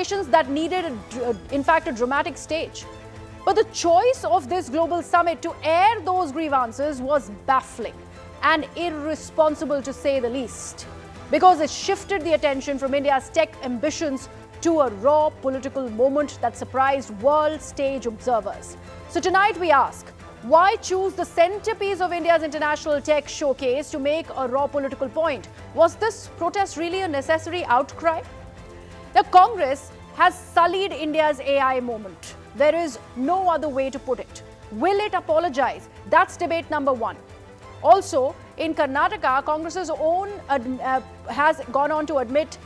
situations that needed, in fact, a dramatic stage. But the choice of this global summit to air those grievances was baffling and irresponsible, to say the least, because it shifted the attention from India's tech ambitions to a raw political moment that surprised world stage observers. So tonight we ask, why choose the centerpiece of India's international tech showcase to make a raw political point? Was this protest really a necessary outcry? The Congress has sullied India's AI moment. There is no other way to put it. Will it apologize? That's debate number one. Also, in Karnataka, Congress's own has gone on to admit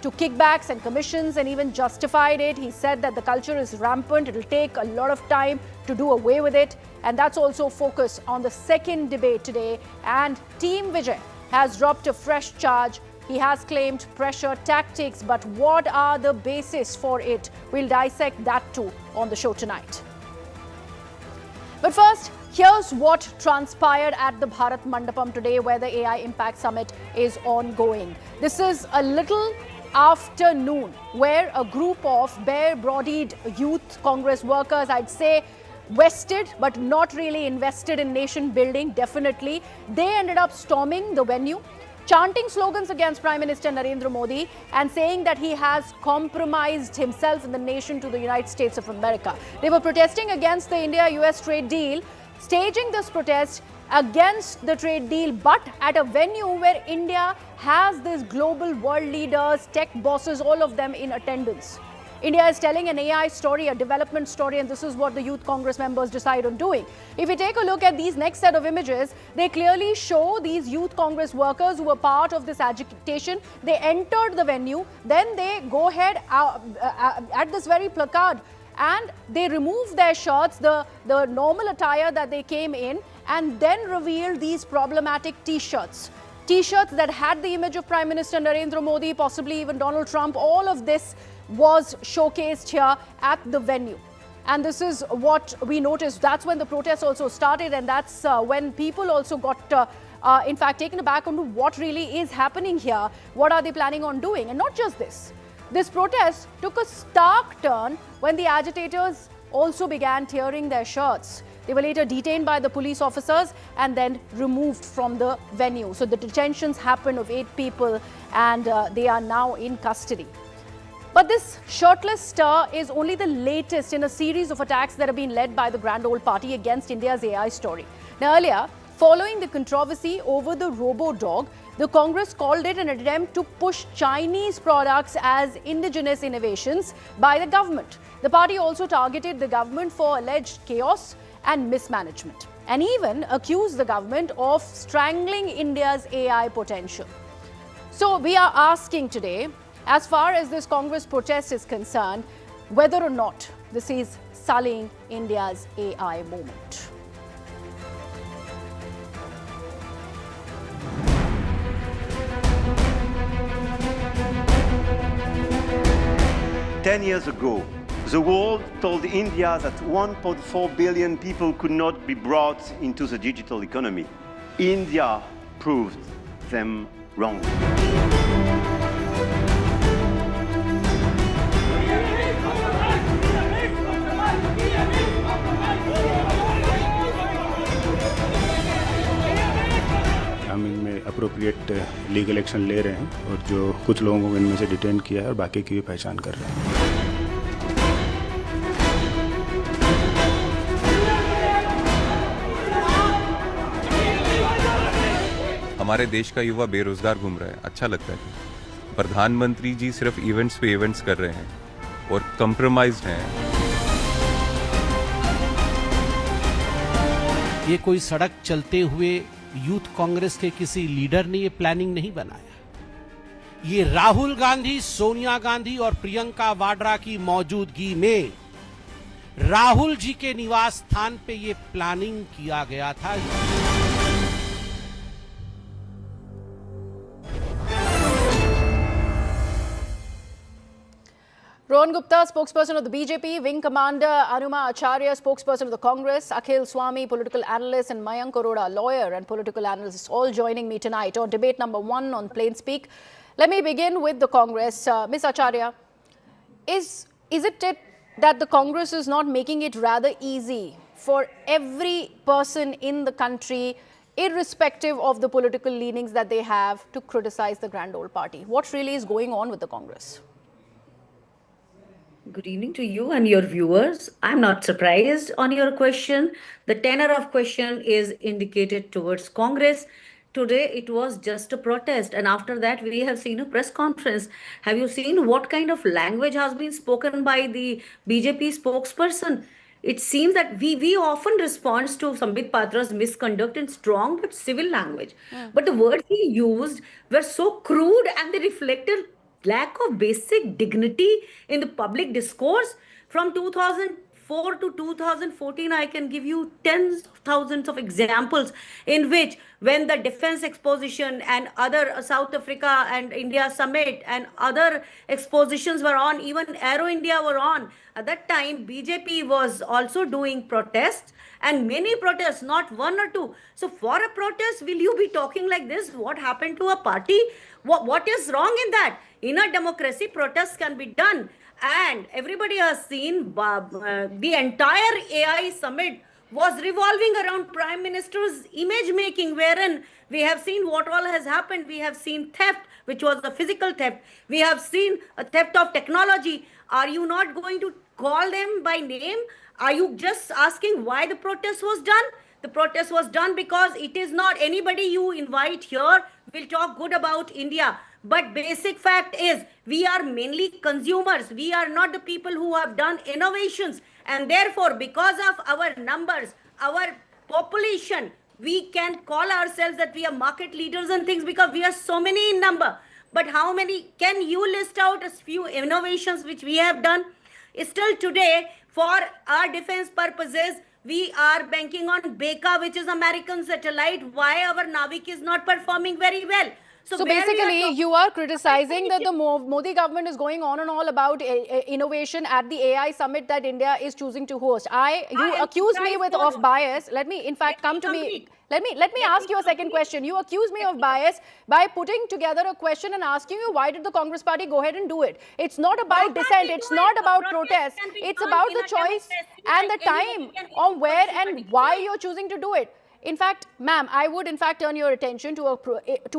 to kickbacks and commissions and even justified it. He said that the culture is rampant. It will take a lot of time to do away with it. And that's also focused on the second debate today. And Team Vijay has dropped a fresh charge. He has claimed pressure tactics, but what are the basis for it? We'll dissect that too on the show tonight. But first, here's what transpired at the Bharat Mandapam today, where the AI Impact Summit is ongoing. This is a little afternoon where a group of bare-bodied youth Congress workers, I'd say vested but not really invested in nation building, definitely, they ended up storming the venue, chanting slogans against Prime Minister Narendra Modi and saying that he has compromised himself and the nation to the United States of America. They were protesting against the India-US trade deal, staging this protest against the trade deal, but at a venue where India has these global world leaders, tech bosses, all of them in attendance. India is telling an AI story, a development story, and this is what the Youth Congress members decide on doing. If you take a look at these next set of images, they clearly show these Youth Congress workers who were part of this agitation. They entered the venue, then they go ahead at this very placard and they remove their shirts, the normal attire that they came in, and then revealed these problematic T-shirts. T-shirts that had the image of Prime Minister Narendra Modi, possibly even Donald Trump. All of this was showcased here at the venue. And this is what we noticed. That's when the protest also started, and that's when people also got, in fact, taken aback on what really is happening here. What are they planning on doing? And not just this. This protest took a stark turn when the agitators also began tearing their shirts. They were later detained by the police officers and then removed from the venue. So the detentions happened of 8 people, and they are now in custody. But this shirtless stir is only the latest in a series of attacks that have been led by the Grand Old Party against India's AI story. Now, earlier, following the controversy over the robo-dog, the Congress called it an attempt to push Chinese products as indigenous innovations by the government. The party also targeted the government for alleged chaos and mismanagement, and even accused the government of strangling India's AI potential. So we are asking today, as far as this Congress protest is concerned, whether or not this is sullying India's AI moment. Ten years ago, the world told India that 1.4 billion people could not be brought into the digital economy. India proved them wrong. हम इनमें appropriate legal action ले रहे हैं और जो कुछ लोगों को इनमें से डिटेन किया है और बाकी की भी पहचान कर रहे हैं। हमारे देश का युवा बेरोजगार घूम रहा है, अच्छा लगता है। प्रधानमंत्री जी सिर्फ इवेंट्स पे इवेंट्स कर रहे हैं और कंप्रोमाइज्ड हैं। ये कोई सड़क चलते हुए यूथ कांग्रेस के किसी लीडर ने ये प्लानिंग नहीं बनाया। ये राहुल गांधी, सोनिया गांधी और प्रियंका वाड्रा की मौजूदगी में राहुल जी के निवास स्थान पे ये प्लानिंग किया गया था। Rohan Gupta, spokesperson of the BJP, Wing Commander Anuma Acharya, spokesperson of the Congress, Akhil Swami, political analyst, and Mayank Arora, lawyer and political analyst, all joining me tonight on debate number 1 on Plain Speak. Let me begin with the Congress. Ms. Acharya, Is it that the Congress is not making it rather easy for every person in the country, irrespective of the political leanings that they have, to criticize the grand old party? What really is going on with the Congress? Good evening to you and your viewers. I'm not surprised on your question. The tenor of question is indicated towards Congress. Today it was just a protest, and after that we have seen a press conference. Have you seen what kind of language has been spoken by the BJP spokesperson? It seems that we often respond to Sambit Patra's misconduct in strong but civil language. But the words he used were so crude and they reflected lack of basic dignity in the public discourse. From 2004 to 2014, I can give you tens of thousands of examples in which, when the defense exposition and other South Africa and India summit and other expositions were on, even Aero India were on, at that time BJP was also doing protests, and many protests, not one or two. So for a protest, will you be talking like this? What happened to a party? What is wrong in that? In a democracy, protests can be done. And everybody has seen the entire AI summit was revolving around Prime Minister's image making, wherein we have seen what all has happened. We have seen theft, which was a physical theft. We have seen a theft of technology. Are you not going to call them by name? Are you just asking why the protest was done? The protest was done because it is not anybody you invite here will talk good about India. But basic fact is, we are mainly consumers. We are not the people who have done innovations. And therefore, because of our numbers, our population, we can call ourselves that we are market leaders and things because we are so many in number. But how many? Can you list out a few innovations which we have done? Still today, for our defense purposes, we are banking on Beka, which is American satellite. Why our Navik is not performing very well? So basically, you are criticizing that the Modi government is going on and all about innovation at the AI summit that India is choosing to host. You accuse me of bias. Let me, in fact, come to me. Let me ask you a second question. You accuse me of bias by putting together a question and asking you, why did the Congress party go ahead and do it? It's not about dissent. It's not about protest. It's about the choice and the time on where and why you're choosing to do it. In fact, ma'am, I would in fact turn your attention to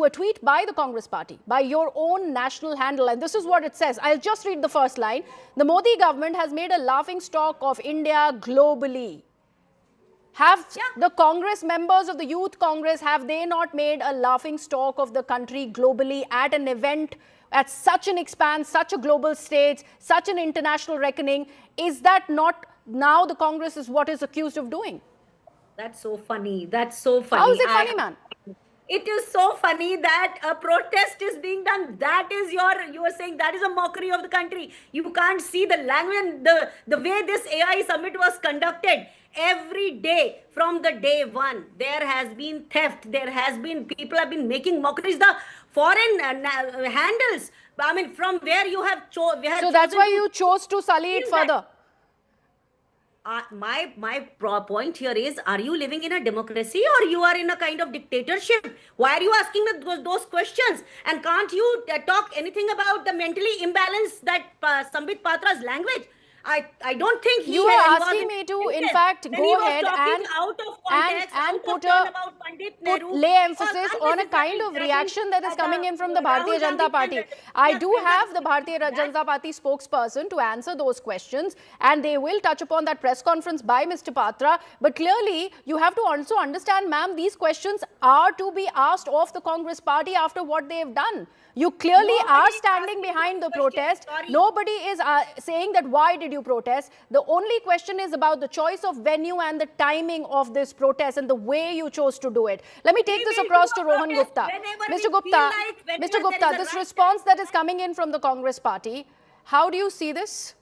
a tweet by the Congress party, by your own national handle. And this is what it says. I'll just read the first line. The Modi government has made a laughing stock of India globally. Have the Congress members of the Youth Congress, have they not made a laughing stock of the country globally at an event at such an expanse, such a global stage, such an international reckoning? Is that not now the Congress is what is accused of doing? That's so funny. That's so funny. How is it funny, man? It is so funny that a protest is being done. That is you are saying that is a mockery of the country. You can't see the language, the way this AI summit was conducted. Every day, from the day one, there has been theft. There has been, people have been making mockeries. The foreign handles, I mean, from where you have chosen. So that's why you chose to sully it further. My point here is, are you living in a democracy or you are in a kind of dictatorship? Why are you asking those questions? And can't you talk anything about the mentally imbalanced that Sambit Patra's language? I don't think you are asking me to, in fact, go ahead and put lay emphasis on a kind of reaction that is coming in from the Bharatiya Janata Party. I do have the Bharatiya Janata Party spokesperson to answer those questions, and they will touch upon that press conference by Mr. Patra. But clearly, you have to also understand, ma'am, these questions are to be asked of the Congress party after what they have done. You clearly are standing behind the protest. Nobody is saying that why did you protest. The only question is about the choice of venue and the timing of this protest and the way you chose to do it. Let me take this across to Rohan Gupta. Mr. Gupta, this response that is coming in from the Congress party, how do you see this?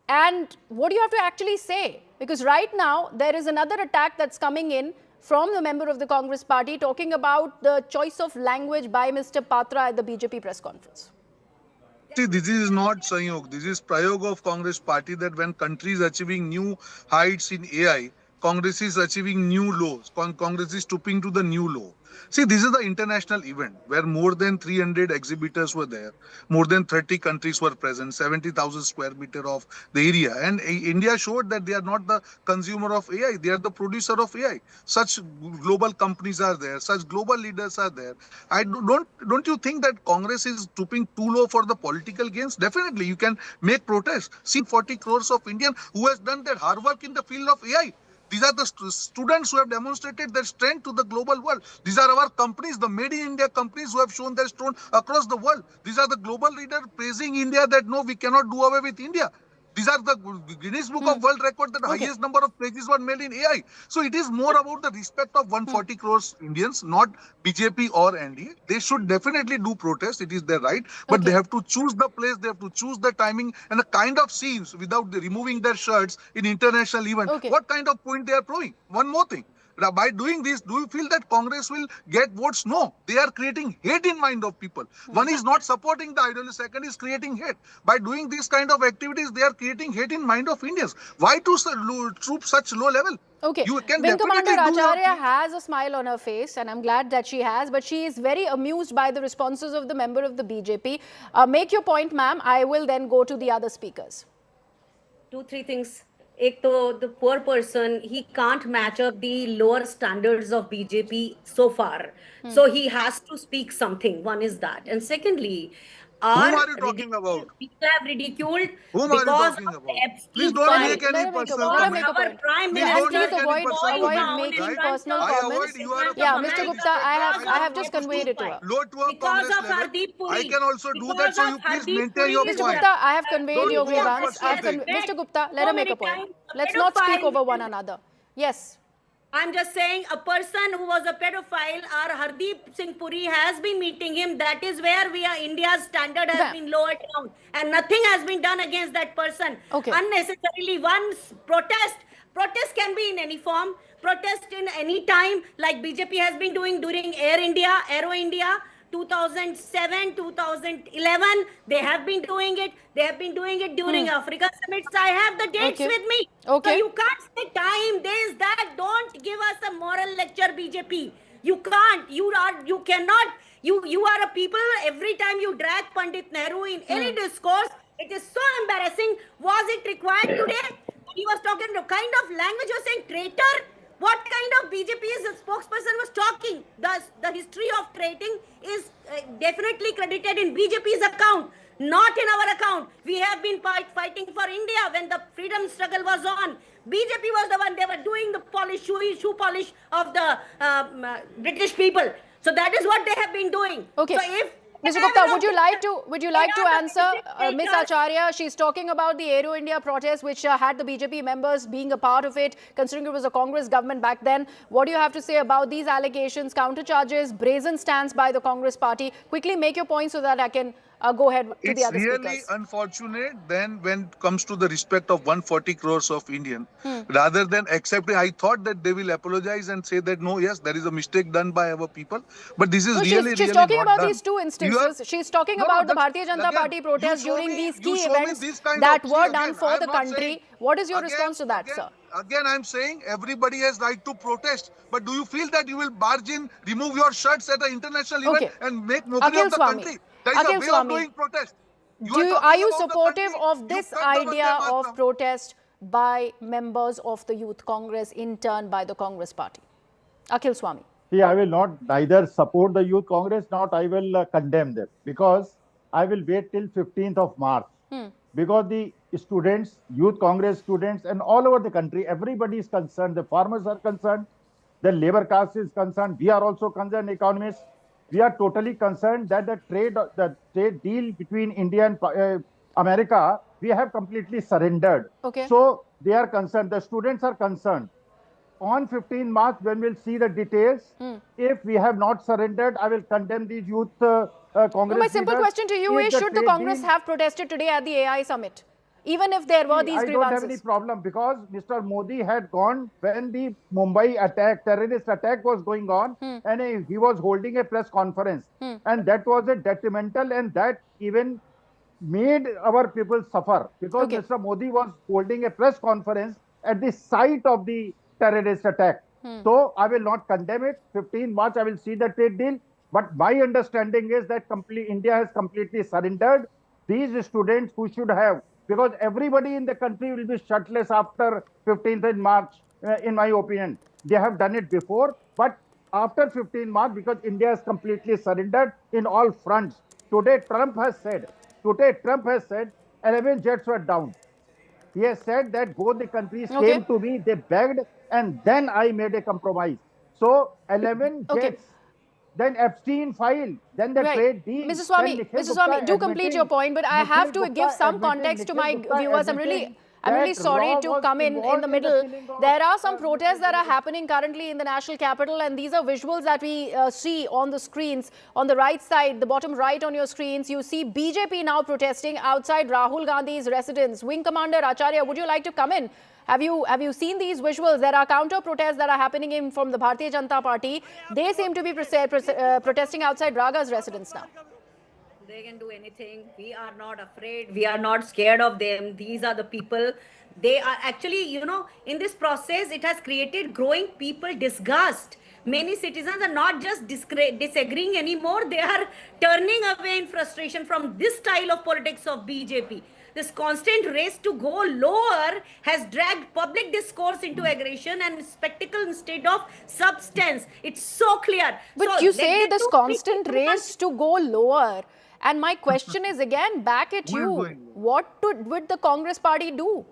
And what do you have to actually say? Because right now, there is another attack that's coming in from the member of the Congress party talking about the choice of language by Mr. Patra at the BJP press conference. See, this is not Sanyog. This is Prayog of Congress party that when country is achieving new heights in AI, Congress is achieving new lows. Congress is stooping to the new low. See, this is the international event where more than 300 exhibitors were there, more than 30 countries were present, 70,000 square meter of the area. And India showed that they are not the consumer of AI, they are the producer of AI. Such global companies are there, such global leaders are there. Don't you think that Congress is stooping too low for the political gains? Definitely, you can make protests. See 40 crores of Indian who has done their hard work in the field of AI. These are the students who have demonstrated their strength to the global world. These are our companies, the made in India companies who have shown their strength across the world. These are the global leaders praising India that no, we cannot do away with India. These are the Guinness Book of World Record that the highest number of pages were made in AI. So it is more about the respect of 140 crores Indians, not BJP or NDA. They should definitely do protest. It is their right. But they have to choose the place, they have to choose the timing and the kind of scenes without removing their shirts in international event. What kind of point they are proving? One more thing. Now, by doing this, do you feel that Congress will get votes? No. They are creating hate in mind of people. One is not supporting the ideology, second is creating hate. By doing these kind of activities, they are creating hate in mind of Indians. Why to troop such low level? Okay, You can Wing definitely Commander do your Acharya thing. has a smile on her face, and I'm glad that she has, but she is very amused by the responses of the member of the BJP. Make your point, ma'am. I will then go to the other speakers. 2-3 things. एक तो the poor person, he can't match up the lower standards of BJP so far. So he has to speak something. One is that. And secondly, Whom are you talking about? people have ridiculed Whom are you because talking of about? the Epstein Please don't file. make any personal Let her comment. make a Our point. Prime Please And don't please make any personal avoid comment, making right? personal I avoid, comments. you are a Yeah, person. Mr. Gupta, I have just conveyed it to her. Low to a Because Congress of level. Hardeep Puri. I can also do that, Because so of you please Hardeep maintain your Puri, Mr. point. Gupta, I have conveyed your Don't go on grievance. personal thing. Mr. Gupta, let her make a point. Let's not speak over one another. Yes. I'm just saying a person who was a pedophile or Hardeep Singh Puri has been meeting him. That is where India's standard has been lowered down. And nothing has been done against that person. Unnecessarily, protest can be in any form. Protest in any time, like BJP has been doing during Aero India, 2007, 2011. They have been doing it. They have been doing it during Africa summits. I have the dates with me. So you can't say time, this, that. Don't give us a moral lecture, BJP. You can't. You cannot. You are a people. Every time you drag Pandit Nehru in any discourse, it is so embarrassing. Was it required today? He was talking the kind of language you were saying, traitor. What kind of BJP's spokesperson was talking? The history of trading is definitely credited in BJP's account, not in our account. We have been fighting for India when the freedom struggle was on. BJP was the one, they were doing the shoe polish of the British people. So that is what they have been doing. Okay. So if Mr. Gupta, would you like to answer Ms. Acharya? She's talking about the Aero India protest, which had the BJP members being a part of it, considering it was a Congress government back then. What do you have to say about these allegations, countercharges, brazen stance by the Congress party? Quickly make your point so that I can go ahead to the other speakers. It's really unfortunate then when it comes to the respect of 140 crores of Indian, rather than accepting, I thought that they will apologize and say that no, yes, there is a mistake done by our people. But this is She's talking about these two instances. She's talking about the Bharatiya Janata Party protests during these key events that were done for the country. What is your response to that, sir? Again, I'm saying everybody has right to protest. But do you feel that you will barge in, remove your shirts at an international event and make mockery of the country? There is a way of doing protest. Are you supportive of this idea of protest by members of the Youth Congress, in turn by the Congress party? Akhil Swami. See, I will not neither support the Youth Congress, nor I will condemn them, because I will wait till 15th of March. Because the students, Youth Congress students, and all over the country, everybody is concerned. The farmers are concerned. The labor caste is concerned. We are also concerned, economists. We are totally concerned that the trade deal between India and America, we have completely surrendered. So they are concerned. The students are concerned. On 15 March, when we'll see the details, if we have not surrendered, I will condemn these youth Congress. My simple question to you is, should the Congress have protested today at the AI summit? Even if there were these grievances? I don't have any problem, because Mr. Modi had gone when the Mumbai attack, terrorist attack was going on, and he was holding a press conference. And that was a detrimental, and that even made our people suffer, because Mr. Modi was holding a press conference at the site of the terrorist attack. So I will not condemn it. 15 March, I will see the trade deal. But my understanding is that India has completely surrendered. These students who should have, because everybody in the country will be shirtless after 15th March, in my opinion. They have done it before, but after 15th March, because India has completely surrendered in all fronts. Today, Trump has said, 11 jets were down. He has said that both the countries came to me, they begged, and then I made a compromise. So 11 jets, then Epstein file, then the trade deal. Mrs. Swamy, do complete your point, but I have to give some context to my viewers. I'm really sorry to come in the middle. There are some protests that are happening currently in the national capital, and these are visuals that we see on the screens. On the right side, the bottom right on your screens, you see BJP now protesting outside Rahul Gandhi's residence. Wing Commander Acharya, would you like to come in? Have you seen these visuals? There are counter protests that are happening from the Bharatiya Janata Party. They seem to be protesting outside Raga's residence now. They can do anything. We are not afraid. We are not scared of them. These are the people. They are actually, in this process, it has created growing people disgust. Many citizens are not just disagreeing anymore. They are turning away in frustration from this style of politics of BJP. This constant race to go lower has dragged public discourse into aggression and spectacle instead of substance. It's so clear. But so you say this constant race to go lower. And my question is again back at you. What would the Congress party do?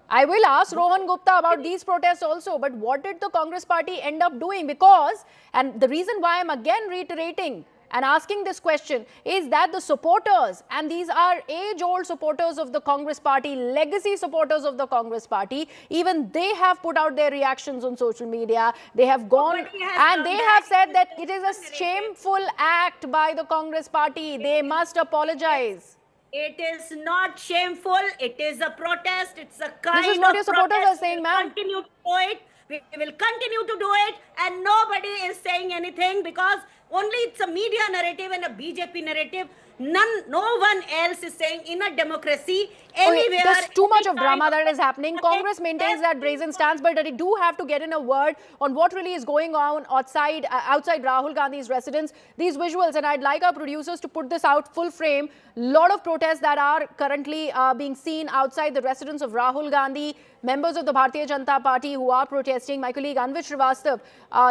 I will ask Rohan Gupta about these protests also. But what did the Congress party end up doing? Because, and the reason why I'm again reiterating and asking this question is that the supporters, and these are age-old supporters of the Congress party, legacy supporters of the Congress party, even they have put out their reactions on social media. They have gone and they have said that it is a shameful act by the Congress party. They must apologize. It is not shameful. It is a protest. It's a kind of This is what your supporters are saying, ma'am. Continue to do it. We will continue to do it, and nobody is saying anything because only it's a media narrative and a BJP narrative. No one else is saying in a democracy anywhere. There's too much of drama that is happening. Congress maintains that brazen stance, but they do have to get in a word on what really is going on outside Rahul Gandhi's residence. These visuals, and I'd like our producers to put this out full frame. Lot of protests that are currently being seen outside the residence of Rahul Gandhi. Members of the Bharatiya Janata Party who are protesting. My colleague Anvit Srivastav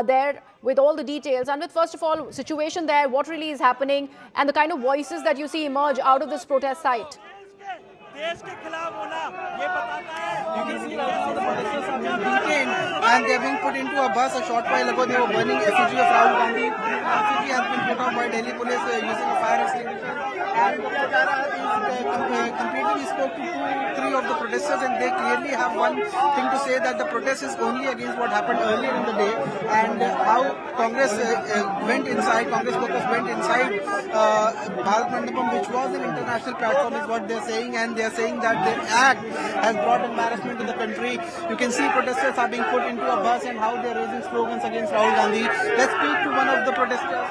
there with all the details. Anvit, first of all, situation there, what really is happening, and the kind of voices that you see emerge out of this protest site. Detained and they have been put into a bus a short while ago. They were burning effigy of Rahul Gandhi. Effigy has been put off by Delhi police using a fire extinguisher. And completely spoke to 2-3 of the protesters, and they clearly have one thing to say, that the protest is only against what happened earlier in the day, and how Congress went inside, Congress workers went inside Bharat Mandapam, which was an international platform, is what they're saying, and they're saying that their act has brought embarrassment to the country. You can see protesters are being put into a bus and how they're raising slogans against Rahul Gandhi. Let's speak to one of the protesters.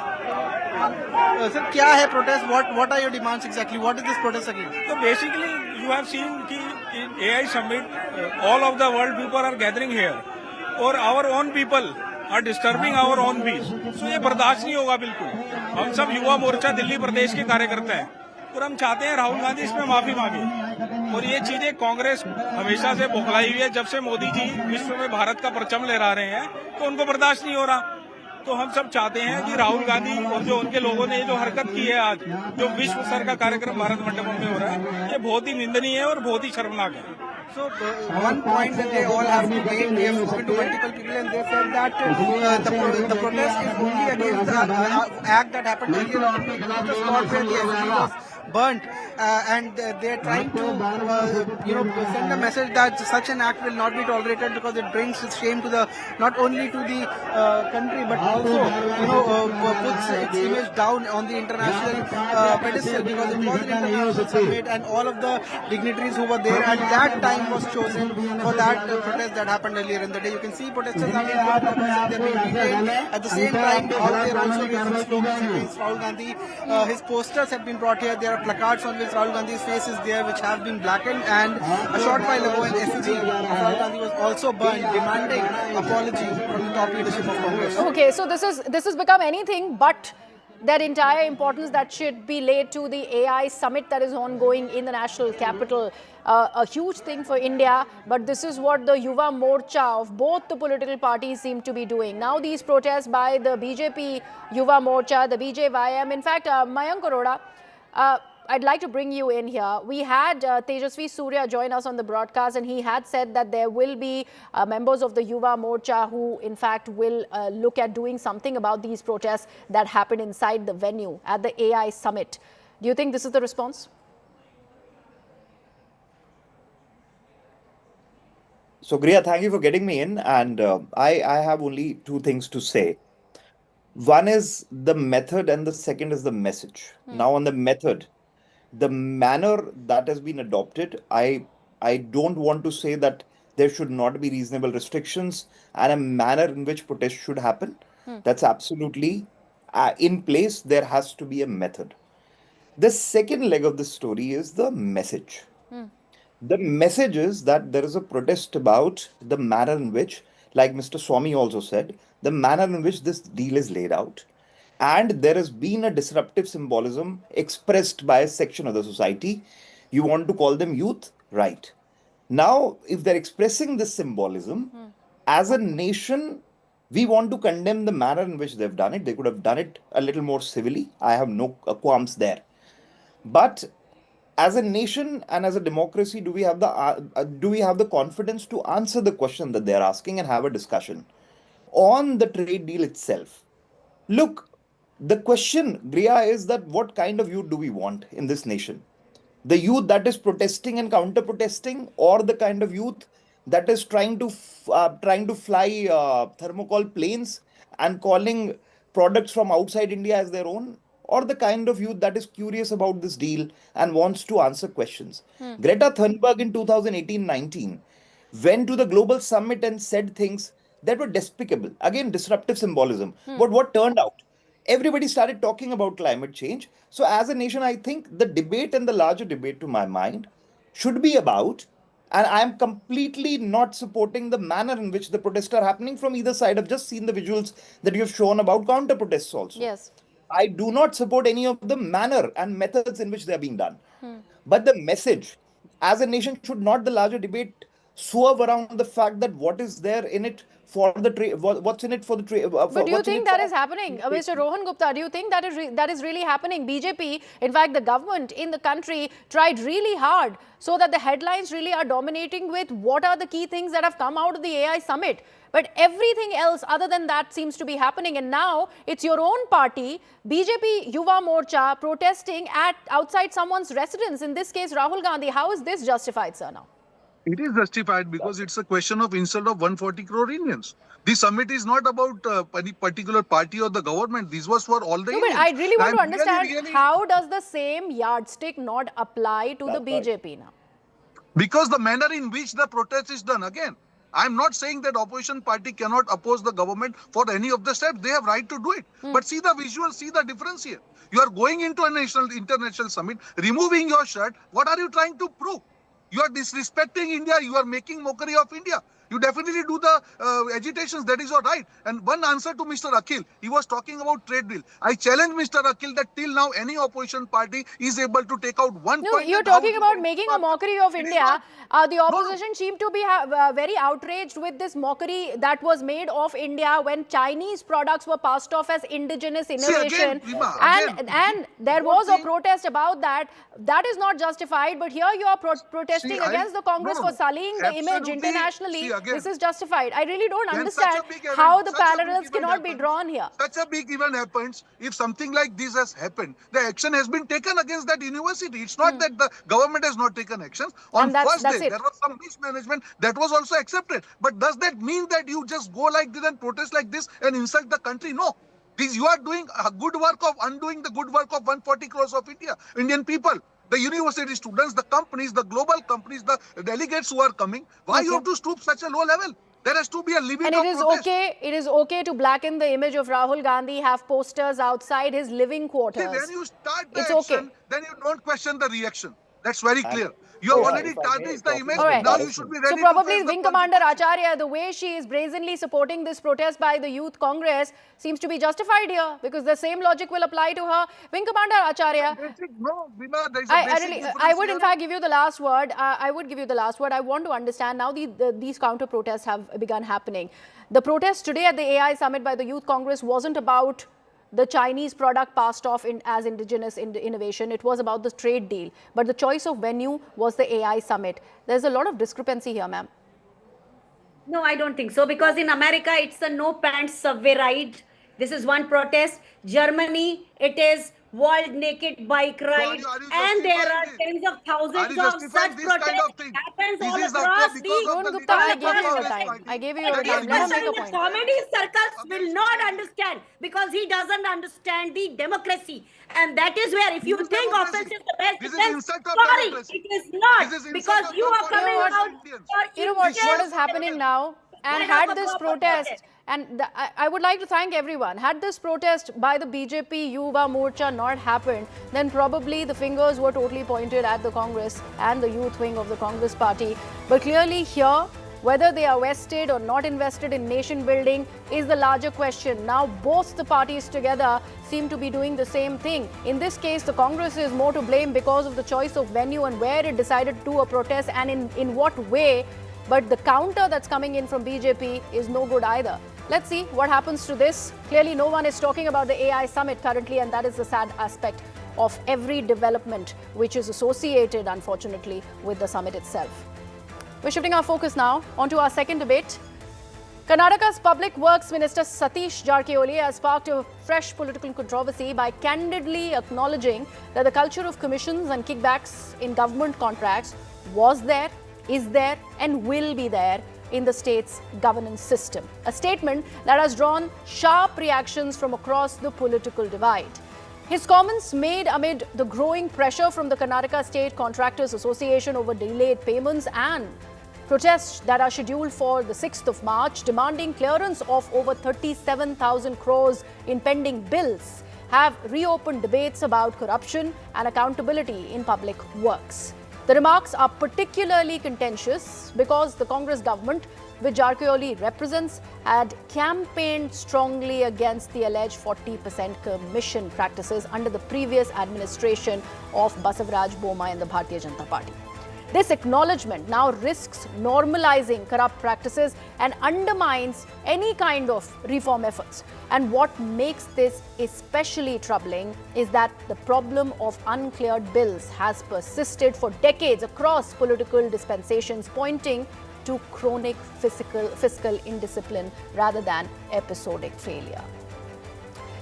Sir, क्या है protest? What are your demands exactly? What is this protest against? So basically, you have seen कि in AI summit, all of the world people are gathering here, और our own people are disturbing our own peace. So ये बर्दाश्त नहीं होगा बिल्कुल. हम सब युवा मोर्चा दिल्ली प्रदेश के कार्यकर्ता हैं, और हम चाहते हैं राहुल गांधी इसमें माफी मांगे. और ये चीजें कांग्रेस हमेशा से बौखलाई हुई है. जब से मोदी जी विश्व में भारत का परचम लहरा रहे हैं, तो उनको बर्दाश्त नहीं हो रहा. तो हम सब चाहते हैं कि राहुल गांधी और जो उनके लोगों ने जो हरकत की है आज, जो विश्व स्तर का कार्यक्रम भारत मंडपम में हो रहा है, ये बहुत ही निंदनीय है और बहुत ही शर्मनाक है. So one point that they all have to make, we have spoken to multiple people and they said that the protest is only against the act that happened earlier on the spot where the effigy was burnt, and they are trying to send a message that such an act will not be tolerated because it brings shame to the, not only to the country but also puts its image down on the international pedestal, because it was an international summit and all of the dignitaries who were there at that time was chosen for that protest that happened earlier in the day. You can see protesters are being put up and they're being detained. At the same time, out there also raising slogans against Rahul Gandhi. His posters have been brought here. There are placards on which Rahul Gandhi's face is there, which have been blackened, and a short while ago an effigy of Rahul Gandhi was also burned, demanding apology from the top leadership of Congress. Okay, so this has become anything but that entire importance that should be laid to the AI summit that is ongoing in the national capital. A huge thing for India, but this is what the Yuva Morcha of both the political parties seem to be doing. Now these protests by the BJP Yuva Morcha, the BJYM, in fact, Mayank Arora, I'd like to bring you in here. We had Tejasvi Surya join us on the broadcast, and he had said that there will be members of the Yuva Morcha who, in fact, will look at doing something about these protests that happened inside the venue at the AI summit. Do you think this is the response? So, Griya, thank you for getting me in. And I have only two things to say. One is the method and the second is the message. Now, on the method, the manner that has been adopted, I don't want to say that there should not be reasonable restrictions and a manner in which protest should happen. That's absolutely in place. There has to be a method. The second leg of the story is the message. The message is that there is a protest about the manner in which, like Mr. Swamy also said, the manner in which this deal is laid out. And there has been a disruptive symbolism expressed by a section of the society. You want to call them youth? Right. Now, if they're expressing this symbolism, as a nation, we want to condemn the manner in which they've done it. They could have done it a little more civilly. I have no qualms there. But as a nation and as a democracy, do we have the confidence to answer the question that they're asking and have a discussion on the trade deal itself? Look, the question, Griya, is that what kind of youth do we want in this nation? The youth that is protesting and counter-protesting, or the kind of youth that is trying to fly thermocol planes and calling products from outside India as their own? Or the kind of youth that is curious about this deal and wants to answer questions? Greta Thunberg in 2018-19 went to the global summit and said things that were despicable. Again, disruptive symbolism. But what turned out? Everybody started talking about climate change. So as a nation, I think the debate and the larger debate, to my mind, should be about, and I am completely not supporting the manner in which the protests are happening from either side. I've just seen the visuals that you have shown about counter-protests also. Yes. I do not support any of the manner and methods in which they are being done. But the message, as a nation, should not the larger debate swerve around the fact that what is there in it for the trade, what's in it for the trade. But do you think that is happening? Mr. Rohan Gupta, do you think that is really happening? BJP, in fact, the government in the country tried really hard so that the headlines really are dominating with what are the key things that have come out of the AI summit. But everything else other than that seems to be happening. And now it's your own party, BJP Yuva Morcha, protesting outside someone's residence, in this case, Rahul Gandhi. How is this justified, sir, now? It is justified because it's a question of insult of 140 crore Indians. The summit is not about any particular party or the government. This was for all the Indians. But I really want to understand, how does the same yardstick not apply to the BJP now? Because the manner in which the protest is done, again, I'm not saying that opposition party cannot oppose the government for any of the steps. They have right to do it. But see the visual, see the difference here. You are going into a international summit, removing your shirt. What are you trying to prove? You are disrespecting India. You are making mockery of India. You definitely do the agitations. That is your right. And one answer to Mr. Akhil, he was talking about trade deal. I challenge Mr. Akhil that till now any opposition party is able to take out one point. No, you're talking about making a mockery of India. The opposition seemed to be very outraged with this mockery that was made of India when Chinese products were passed off as indigenous innovation. And there was a protest about that. That is not justified. But here you are protesting against the Congress for sullying the image internationally. This is justified. I really don't understand how the parallels cannot be drawn here. Such a big event happens. If something like this has happened, the action has been taken against that university. It's not that the government has not taken action. On first day, there was some mismanagement that was also accepted. But does that mean that you just go like this and protest like this and insult the country? No. You are doing a good work of undoing the good work of 140 crores of Indian people. The university students, the companies, the global companies, the delegates who are coming. Why you have to stoop such a low level? There has to be a limit And of it is protest. okay. It is okay to blacken the image of Rahul Gandhi, have posters outside his living quarters. See, when you start the It's action, okay. then you don't question the reaction. That's very clear. You have Yeah, already if I may tarnished the talk image. about All right. Now you should be ready So to probably face the Wing Commander consequences. Acharya, the way she is brazenly supporting this protest by the Youth Congress seems to be justified here, because the same logic will apply to her. Wing Commander Acharya, No, Bina, there is a basic difference I would in here. fact give you the last word. I would give you the last word. I want to understand now these counter protests have begun happening. The protest today at the AI summit by the Youth Congress wasn't about the Chinese product passed off as indigenous innovation. It was about the trade deal. But the choice of venue was the AI summit. There's a lot of discrepancy here, ma'am. No, I don't think so, because in America it's a no pants subway ride. This is one protest. Germany, it is world naked bike ride, are you and there justifying are this? tens of Are thousands you of justifying such this kind protests of thing? happens This all is across because the of the Gupta, I leadership gave of you your Congress time. party. I gave you your This time. Let her person make a in the point. comedy circles will Against not society. understand, because he doesn't understand the democracy. And that is where, if you This think democracy. offense is the best This is defense, insult of sorry, democracy. it is not. This is Because insult you of are coming what? out Indians. for You know what inches is happening now? And Kind had of a this proper protest, and I would like to thank everyone, had this protest by the BJP Yuva Morcha not happened, then probably the fingers were totally pointed at the Congress and the youth wing of the Congress party. But clearly here, whether they are vested or not invested in nation building is the larger question. Now both the parties together seem to be doing the same thing. In this case, the Congress is more to blame because of the choice of venue and where it decided to do a protest and in what way. But the counter that's coming in from BJP is no good either. Let's see what happens to this. Clearly, no one is talking about the AI summit currently, and that is the sad aspect of every development which is associated, unfortunately, with the summit itself. We're shifting our focus now onto our second debate. Karnataka's Public Works Minister Satish Jarkioli has sparked a fresh political controversy by candidly acknowledging that the culture of commissions and kickbacks in government contracts was there, is there, and will be there in the state's governance system. A statement that has drawn sharp reactions from across the political divide. His comments made amid the growing pressure from the Karnataka State Contractors Association over delayed payments and protests that are scheduled for the 6th of March, demanding clearance of over 37,000 crores in pending bills, have reopened debates about corruption and accountability in public works. The remarks are particularly contentious because the Congress government, which Jarkioli represents, had campaigned strongly against the alleged 40% commission practices under the previous administration of Basavaraj Boma and the Bharatiya Janata Party. This acknowledgement now risks normalizing corrupt practices and undermines any kind of reform efforts. And what makes this especially troubling is that the problem of uncleared bills has persisted for decades across political dispensations, pointing to chronic fiscal indiscipline rather than episodic failure.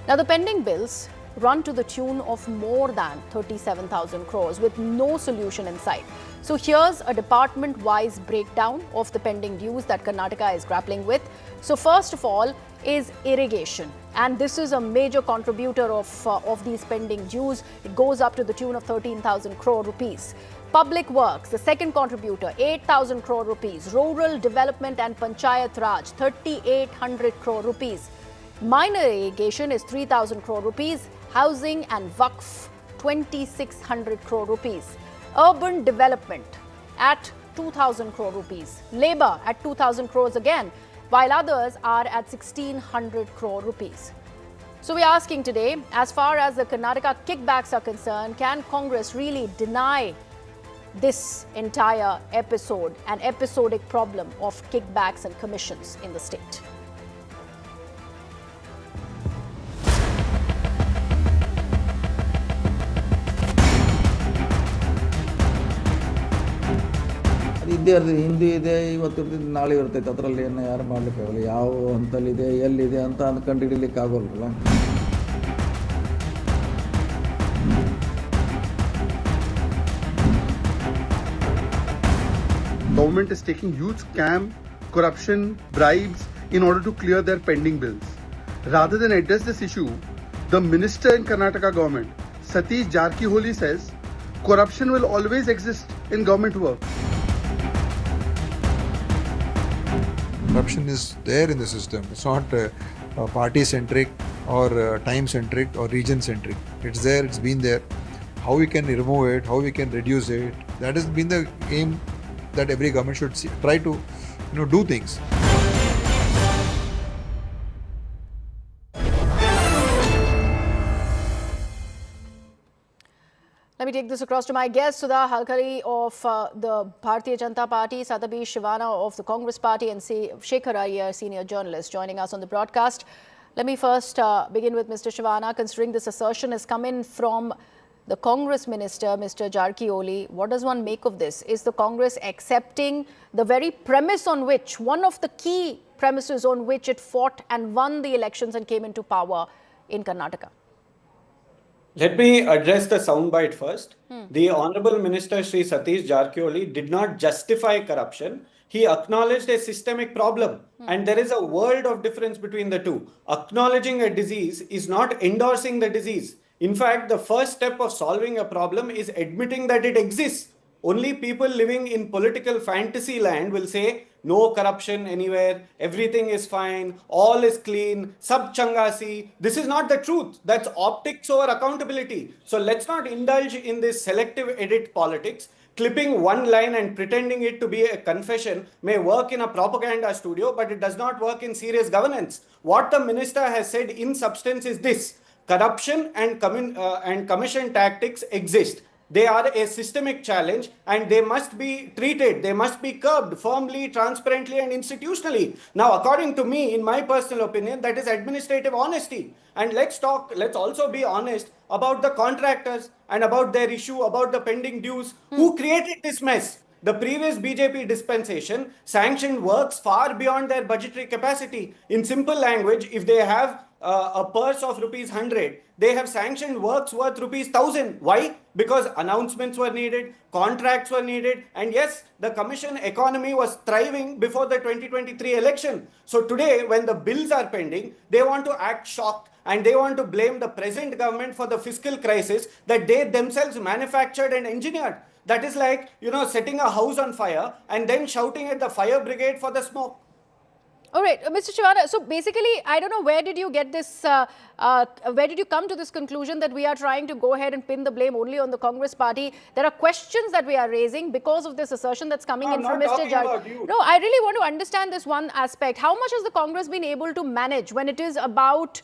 Now, the pending bills run to the tune of more than 37,000 crores with no solution in sight. So here's a department-wise breakdown of the pending dues that Karnataka is grappling with. So first of all is irrigation, and this is a major contributor of these pending dues. It goes up to the tune of 13,000 crore rupees. Public Works, the second contributor, 8,000 crore rupees. Rural Development and Panchayat Raj, 3,800 crore rupees. Minor irrigation is 3,000 crore rupees. Housing and Waqf, 2,600 crore rupees. Urban Development at 2,000 crore rupees. Labour at 2,000 crores again, while others are at 1,600 crore rupees. So we're asking today, as far as the Karnataka kickbacks are concerned, can Congress really deny this entire episode, an episodic problem of kickbacks and commissions in the state? ಇದ್ದೇ ಇರ್ತದೆ, ಹಿಂದೂ ಇದೆ, ಇವತ್ತು ಇರ್ತೈತೆ, ನಾಳೆ ಇರ್ತೈತೆ. ಅದರಲ್ಲಿ ಏನು ಯಾರು ಮಾಡಲಿಕ್ಕಾಗಲ್ಲ. ಯಾವ ಹಂತಲ್ಲಿದೆ, ಎಲ್ಲಿದೆ ಅಂತ ಕಂಡು ಹಿಡಿಲಿಕ್ಕೆ ಆಗೋಲ್ವಲ್ಲ. Government is taking huge scam, corruption, bribes in order to clear their pending bills. Rather than address this issue, the minister in Karnataka government, Satish Jarkioli, says corruption will always exist in government work. Corruption is there in the system. It's not party-centric or time-centric or region-centric. It's there, it's been there. How we can remove it, how we can reduce it, that has been the aim that every government should try to do things. Let me take this across to my guest, Sudha Halkari of the Bharatiya Janata Party, Satabi Shivana of the Congress Party, and Shekhar Iyer, senior journalist, joining us on the broadcast. Let me first begin with Mr. Shivana. Considering this assertion has come in from the Congress minister, Mr. Jarkioli, what does one make of this? Is the Congress accepting the very premise on which, one of the key premises on which it fought and won the elections and came into power in Karnataka? Let me address the soundbite first. The Honorable Minister Shri Satish Jarkioli did not justify corruption. He acknowledged a systemic problem. And there is a world of difference between the two. Acknowledging a disease is not endorsing the disease. In fact, the first step of solving a problem is admitting that it exists. Only people living in political fantasy land will say, no corruption anywhere, everything is fine, all is clean, sab changasi. This is not the truth. That's optics over accountability. So let's not indulge in this selective edit politics. Clipping one line and pretending it to be a confession may work in a propaganda studio, but it does not work in serious governance. What the minister has said in substance is this: corruption and commission tactics exist. They are a systemic challenge and they must be treated, they must be curbed firmly, transparently and institutionally. Now, according to me, in my personal opinion, that is administrative honesty. And let's also be honest about the contractors and about their issue, about the pending dues. Who created this mess? The previous BJP dispensation sanctioned works far beyond their budgetary capacity. In simple language, if they have a purse of rupees 100, they have sanctioned works worth rupees 1000. Why? Because announcements were needed, contracts were needed, and yes, the commission economy was thriving before the 2023 election. So today, when the bills are pending, they want to act shocked and they want to blame the present government for the fiscal crisis that they themselves manufactured and engineered. That is like, setting a house on fire and then shouting at the fire brigade for the smoke. All right, Mr. Shivana, so basically, I don't know, where did you get this, where did you come to this conclusion that we are trying to go ahead and pin the blame only on the Congress party? There are questions that we are raising because of this assertion that's coming in from Mr. Jarkioli. No, I really want to understand this one aspect. How much has the Congress been able to manage when it is about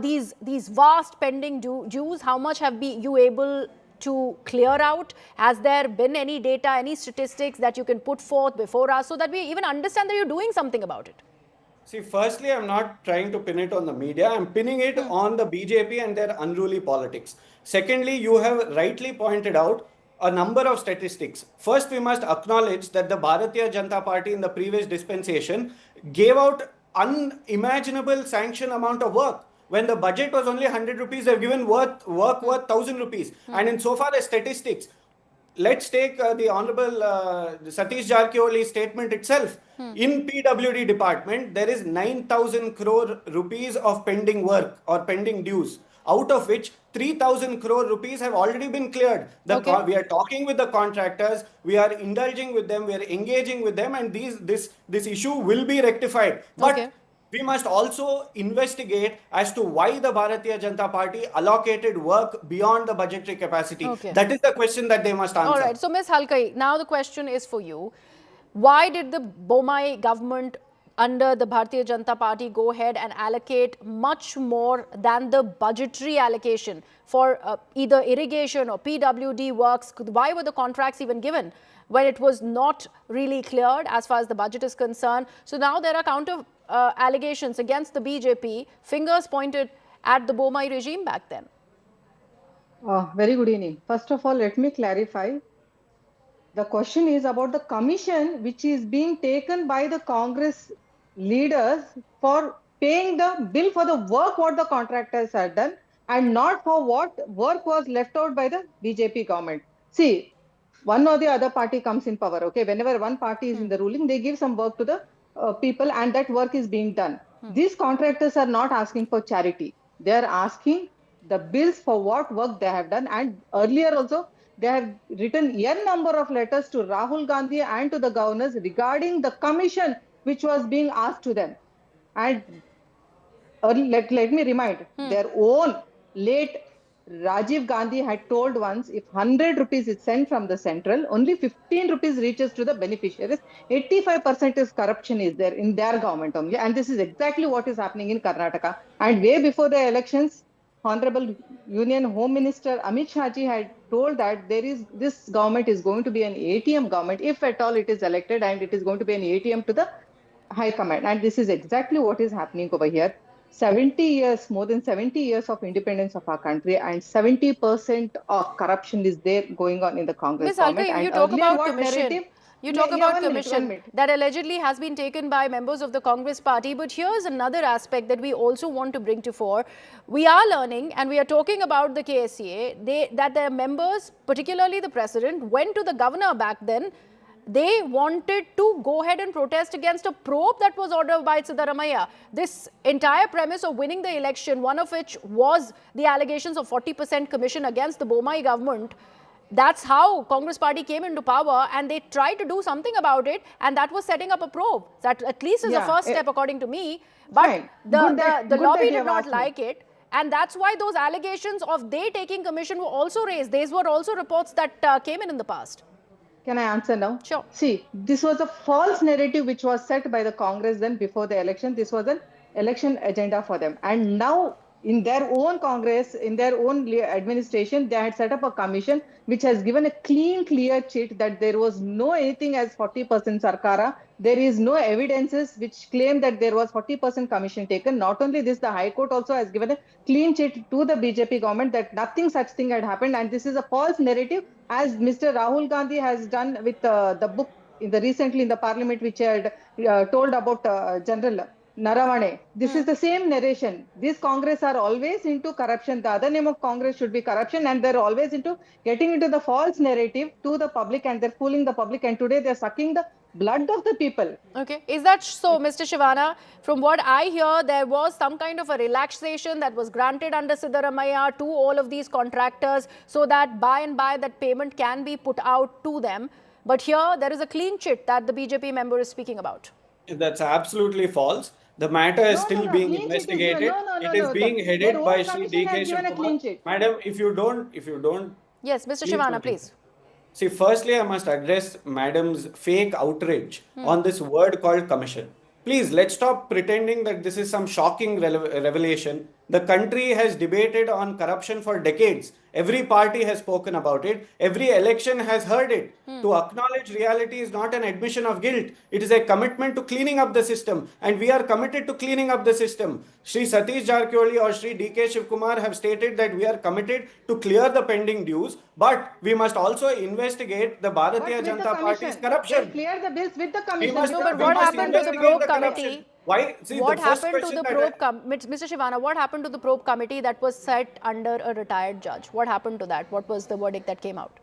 these vast pending dues? How much have you able to clear out? Has there been any data, any statistics that you can put forth before us so that we even understand that you're doing something about it? See, firstly, I'm not trying to pin it on the media. I'm pinning it on the BJP and their unruly politics. Secondly, you have rightly pointed out a number of statistics. First, we must acknowledge that the Bharatiya Janata Party in the previous dispensation gave out unimaginable sanction amount of work. When the budget was only 100 rupees, they've given work worth 1000 rupees. And in so far as statistics, let's take the Honorable Satish Jarkioli's statement itself. In PWD department, there is 9,000 crore rupees of pending work or pending dues, out of which 3,000 crore rupees have already been cleared. We are talking with the contractors, we are indulging with them, we are engaging with them, and this issue will be rectified. But we must also investigate as to why the Bharatiya Janata Party allocated work beyond the budgetary capacity. That is the question that they must answer. All right. So, Ms. Halkari, now the question is for you. Why did the Bomai government under the Bharatiya Janata Party go ahead and allocate much more than the budgetary allocation for either irrigation or PWD works? Why were the contracts even given when it was not really cleared as far as the budget is concerned? So now there are counter allegations against the BJP, fingers pointed at the Bomai regime back then. Very good evening. First of all, let me clarify. The question is about the commission which is being taken by the Congress leaders for paying the bill for the work what the contractors had done and not for what work was left out by the BJP government. See, one or the other party comes in power, okay? Whenever one party is in the ruling, they give some work to the people and that work is being done. These contractors are not asking for charity. They are asking the bills for what work they have done, and earlier also they have written n number of letters to Rahul Gandhi and to the governors regarding the commission which was being asked to them. And let me remind, their own late Rajiv Gandhi had told once, if 100 rupees is sent from the central, only 15 rupees reaches to the beneficiaries. 85% is corruption is there in their government only. And this is exactly what is happening in Karnataka. And way before the elections, Honorable Union Home Minister Amit Shah ji had told that this government is going to be an ATM government, if at all it is elected, and it is going to be an ATM to the high command. And this is exactly what is happening over here. 70 years, more than 70 years of independence of our country, and 70% of corruption is there going on in the Congress government. Halka, And you talk about commission. Commission that allegedly has been taken by members of the Congress party. But here's another aspect that we also want to bring to fore. We are learning, and we are talking about the KSCA, that their members, particularly the president, went to the governor back then. They wanted to go ahead and protest against a probe that was ordered by Siddaramaiah. This entire premise of winning the election, one of which was the allegations of 40% commission against the Bomai government. That's how Congress party came into power, and they tried to do something about it, and that was setting up a probe. That at least is the first step, according to me. But the lobby did not like it. And that's why those allegations of they taking commission were also raised. These were also reports that came in the past. Can I answer now? Sure. See, this was a false narrative which was set by the Congress then before the election. This was an election agenda for them. And now, in their own Congress, in their own administration, they had set up a commission which has given a clean, clear cheat that there was no anything as 40% Sarkara. There is no evidences which claim that there was 40% commission taken. Not only this, the High Court also has given a clean cheat to the BJP government that nothing such thing had happened. And this is a false narrative, as Mr. Rahul Gandhi has done with the book recently in the parliament, which had told about General Naravane. This is the same narration. These Congress are always into corruption. The other name of Congress should be corruption, and they're always into getting into the false narrative to the public, and they're fooling the public. And today they're sucking the blood of the people. Okay. Is that so, Mr. Shivana? From what I hear, there was some kind of a relaxation that was granted under Siddaramaiah to all of these contractors so that by and by that payment can be put out to them. But here there is a clean chit that the BJP member is speaking about. That's absolutely false. The matter is still being investigated. It is being headed by Shri D.K. Shivkumar. Madam, if you don't... Yes, Mr. Shivana, please. See, firstly, I must address Madam's fake outrage on this word called commission. Please, let's stop pretending that this is some shocking revelation. The country has debated on corruption for decades. Every party has spoken about it. Every election has heard it. To acknowledge reality is not an admission of guilt. It is a commitment to cleaning up the system. And we are committed to cleaning up the system. Shri Satish Jarkioli or Shri D.K. Shivkumar have stated that we are committed to clear the pending dues. But we must also investigate the Bharatiya Janata Party's corruption. They clear the bills with the commission. But what happened to the probe committee? Why? See, what happened to the probe Mr. Shivana, what happened to the probe committee that was set under a retired judge? What happened to that? What was the verdict that came out?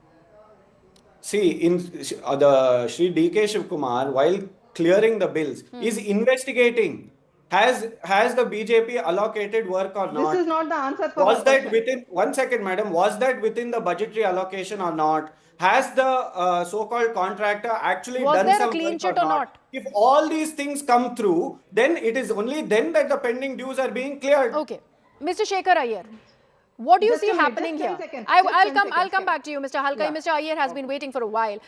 See, in the Shri D.K. Shivkumar, while clearing the bills, is investigating. Has the BJP allocated work or not? This is not the answer for was that within, one second madam, was that within the budgetary allocation or not? Has the so-called contractor actually done some work or not? If all these things come through, then it is only then that the pending dues are being cleared. Okay. Mr. Shekhar Iyer, what do you see happening here? I'll come back to you, Mr. Halkai. Mr. Iyer has been waiting for a while.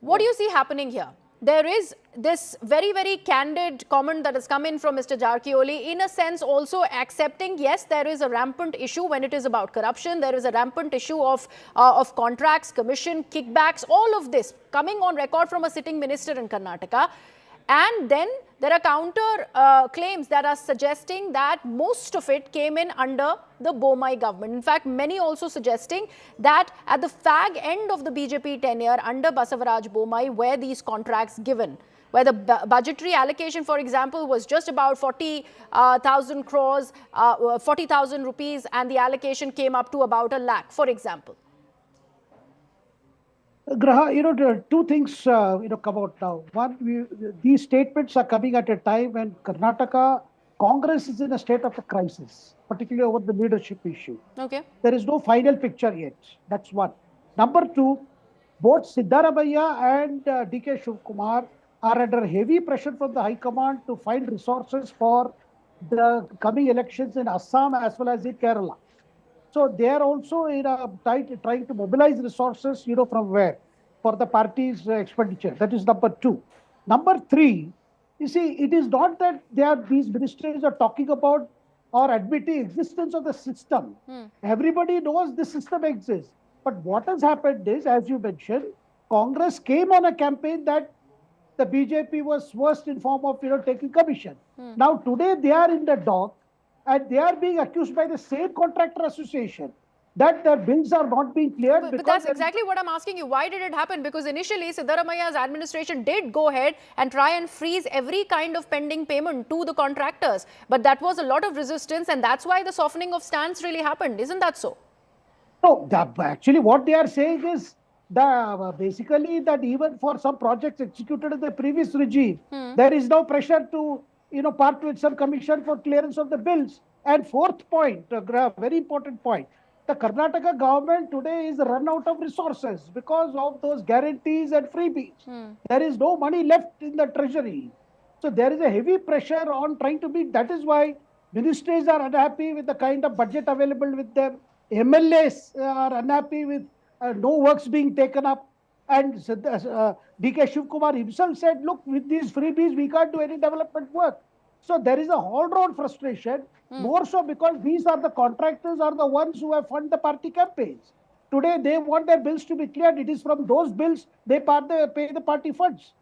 What do you see happening here? There is this very, very candid comment that has come in from Mr. Jarkioli, in a sense also accepting, yes, there is a rampant issue when it is about corruption. There is a rampant issue of contracts, commission, kickbacks, all of this coming on record from a sitting minister in Karnataka. And then there are counter claims that are suggesting that most of it came in under the Bomai government. In fact, many also suggesting that at the fag end of the BJP tenure under Basavaraj Bomai were these contracts given, where the budgetary allocation, for example, was just about 40,000 crores, 40,000 rupees, and the allocation came up to about 1 lakh, for example. Graha, two things, come out now. One, these statements are coming at a time when Karnataka Congress is in a state of a crisis, particularly over the leadership issue. Okay. There is no final picture yet. That's one. Number two, both Siddaramaiah and D.K. Shivkumar are under heavy pressure from the High Command to find resources for the coming elections in Assam as well as in Kerala. So they are also trying to mobilize resources, from where? For the party's expenditure. That is number two. Number three, you see, it is not that these ministers are talking about or admitting existence of the system. Everybody knows the system exists. But what has happened is, as you mentioned, Congress came on a campaign that the BJP was worst in form of taking commission. Now today they are in the dock and they are being accused by the same contractor association that their bills are not being cleared. But that's exactly what I'm asking you. Why did it happen? Because initially Siddaramaia's administration did go ahead and try and freeze every kind of pending payment to the contractors. But that was a lot of resistance, and that's why the softening of stance really happened. Isn't that so? No, actually what they are saying is basically that even for some projects executed in the previous regime, there is no pressure to part with some commission for clearance of the bills. And fourth point, a very important point, the Karnataka government today is run out of resources because of those guarantees and freebies. There is no money left in the treasury. So there is a heavy pressure on trying to meet. That is why ministers are unhappy with the kind of budget available with them. MLAs are unhappy with no works being taken up. And D.K. Shivkumar himself said, look, with these freebies, we can't do any development work. So there is a all-round frustration, more so because these are the contractors are the ones who have funded the party campaigns. Today, they want their bills to be cleared. It is from those bills they pay the party funds.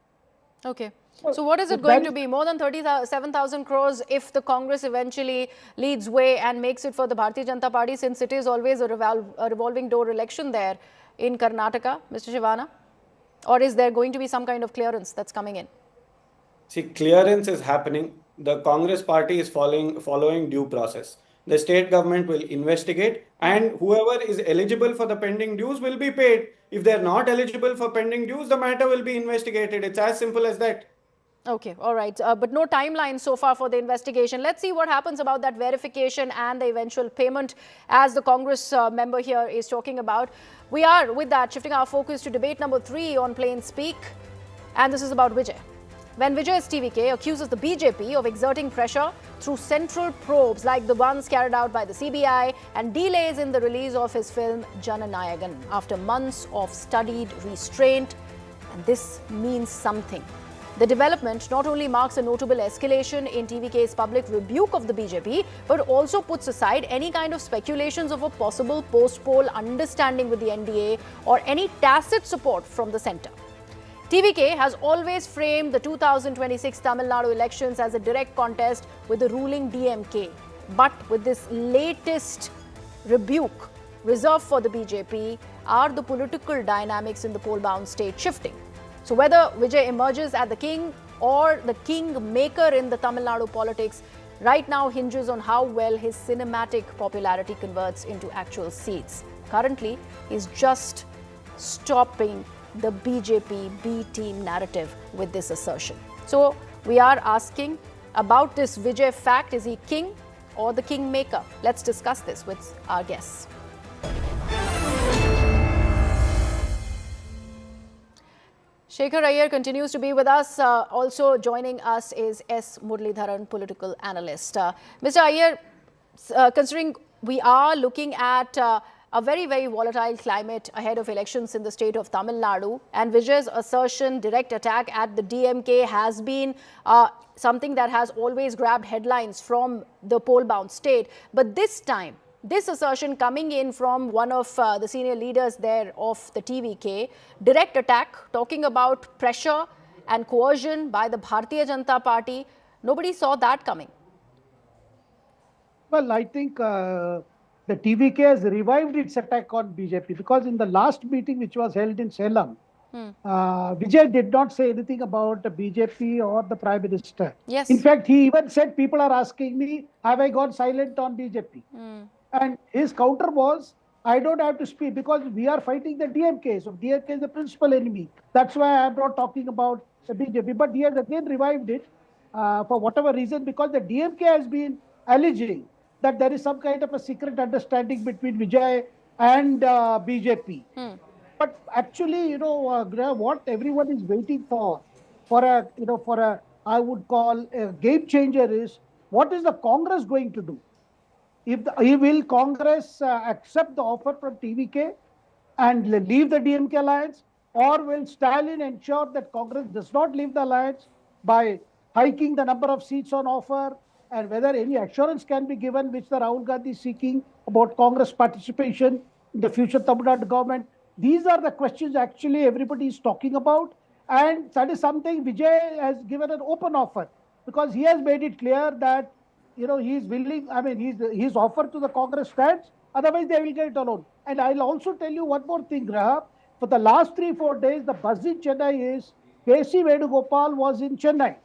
Okay. So what is it going to be? More than 37,000 crores if the Congress eventually leads way and makes it for the Bharatiya Janata Party, since it is always a revolving door election there in Karnataka, Mr. Shivana? Or is there going to be some kind of clearance that's coming in? See, clearance is happening. The Congress party is following due process. The state government will investigate, and whoever is eligible for the pending dues will be paid. If they're not eligible for pending dues, the matter will be investigated. It's as simple as that. Okay, all right. But no timeline so far for the investigation. Let's see what happens about that verification and the eventual payment, as the Congress member here is talking about. We are, with that, shifting our focus to debate number 3 on Plain Speak. And this is about Vijay. When Vijay's TVK accuses the BJP of exerting pressure through central probes like the ones carried out by the CBI and delays in the release of his film Jananayagan after months of studied restraint. And this means something. The development not only marks a notable escalation in TVK's public rebuke of the BJP, but also puts aside any kind of speculations of a possible post-poll understanding with the NDA or any tacit support from the centre. TVK has always framed the 2026 Tamil Nadu elections as a direct contest with the ruling DMK. But with this latest rebuke reserved for the BJP, are the political dynamics in the poll-bound state shifting? So whether Vijay emerges as the king or the king maker in the Tamil Nadu politics right now hinges on how well his cinematic popularity converts into actual seats. Currently, he's just stopping the BJP B team narrative with this assertion. So we are asking about this Vijay fact. Is he king or the kingmaker? Let's discuss this with our guests. Shekhar Iyer continues to be with us. Also joining us is S. Muralidharan, political analyst. Mr. Iyer, considering we are looking at a very, very volatile climate ahead of elections in the state of Tamil Nadu, and Vijay's assertion, direct attack at the DMK has been something that has always grabbed headlines from the poll-bound state. But this time, this assertion coming in from one of the senior leaders there of the TVK, direct attack, talking about pressure and coercion by the Bharatiya Janata Party. Nobody saw that coming. Well, I think the TVK has revived its attack on BJP because in the last meeting which was held in Salem, Vijay did not say anything about the BJP or the Prime Minister. Yes. In fact, he even said, people are asking me, have I gone silent on BJP? And his counter was, I don't have to speak because we are fighting the DMK. So DMK is the principal enemy. That's why I am not talking about the BJP. But he has again revived it for whatever reason, because the DMK has been alleging that there is some kind of a secret understanding between Vijay and BJP. But actually, what everyone is waiting for I would call a game changer is what is the Congress going to do? Will Congress accept the offer from TVK and leave the DMK alliance, or will Stalin ensure that Congress does not leave the alliance by hiking the number of seats on offer, and whether any assurance can be given, which the Rahul Gandhi is seeking, about Congress participation in the future Tamil Nadu government? These are the questions actually everybody is talking about, and that is something Vijay has given an open offer, because he has made it clear that he's willing. I mean, his offer to the Congress stands. Otherwise, they will get it alone. And I'll also tell you one more thing, Graha. For the last 3-4 days, the buzz in Chennai is K.C. Venugopal was in Chennai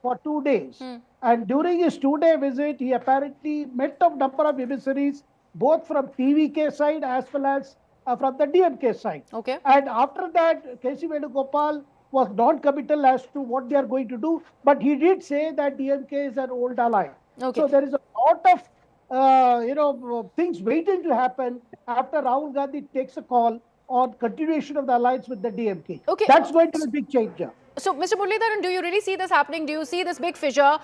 for 2 days. And during his 2-day visit, he apparently met a number of emissaries, both from TVK side as well as from the DMK side. Okay. And after that, K.C. Venugopal was non-committal as to what they are going to do. But he did say that DMK is an old ally. Okay. So there is a lot of things waiting to happen after Rahul Gandhi takes a call on continuation of the alliance with the DMK. Okay. That's going to be a big changer. So, Mr. Muralidharan, do you really see this happening? Do you see this big fissure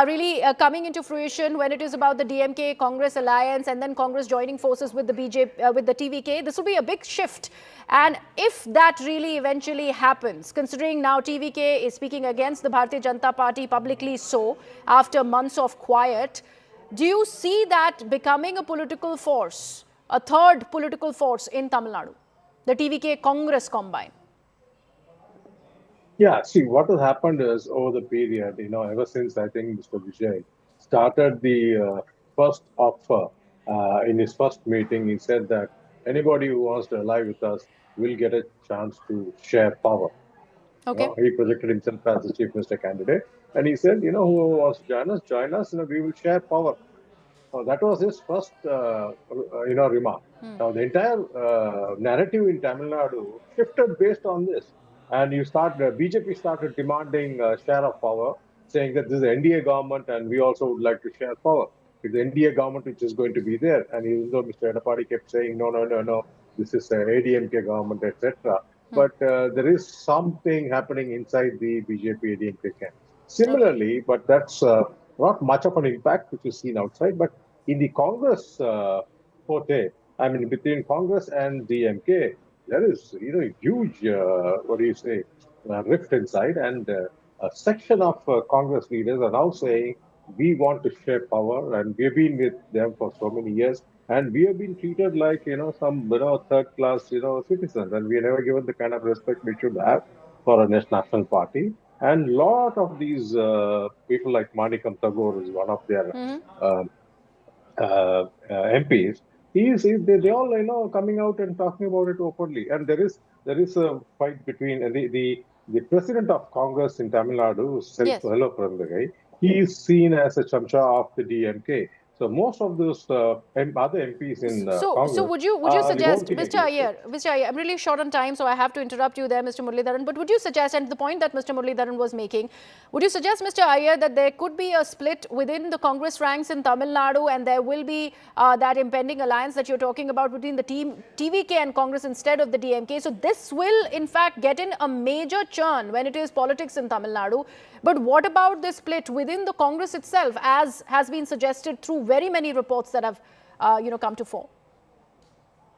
really coming into fruition when it is about the DMK Congress alliance and then Congress joining forces with the BJP, with the TVK? This will be a big shift. And if that really eventually happens, considering now TVK is speaking against the Bharatiya Janata Party publicly so, after months of quiet, do you see that becoming a political force, a third political force in Tamil Nadu, the TVK Congress combine? Yeah, see, what has happened is over the period, ever since I think Mr. Vijay started the first offer in his first meeting, he said that anybody who wants to ally with us will get a chance to share power. Okay. He projected himself as the chief minister candidate, and he said, who wants to join us, we will share power. That was his first, remark. Now, the entire narrative in Tamil Nadu shifted based on this. And BJP started demanding share of power, saying that this is the NDA government and we also would like to share power. It's the NDA government which is going to be there. And even though Mr. Janata Party kept saying, no, this is ADMK government, etc. But there is something happening inside the BJP ADMK camp. Similarly, but that's not much of an impact which is seen outside, but in the Congress forte, I mean, between Congress and DMK, there is, a huge, rift inside, and a section of Congress leaders are now saying, we want to share power, and we've been with them for so many years, and we have been treated like, some, third-class, citizens, and we are never given the kind of respect we should have for a national party. And a lot of these people like Manikam Tagore is one of their MPs. They all coming out and talking about it openly, and there is a fight between the president of Congress in Tamil Nadu, Hello Prandagai. He is seen as a chamcha of the DMK. So most of those other MPs in Congress. So would you suggest, Mr. Iyer, I'm really short on time, so I have to interrupt you there, Mr. Muralidharan. But would you suggest, and the point that Mr. Muralidharan was making, would you suggest, Mr. Iyer, that there could be a split within the Congress ranks in Tamil Nadu, and there will be that impending alliance that you're talking about between the TVK and Congress instead of the DMK? So this will, in fact, get in a major churn when it is politics in Tamil Nadu. But what about the split within the Congress itself, as has been suggested through very many reports that have, come to fore?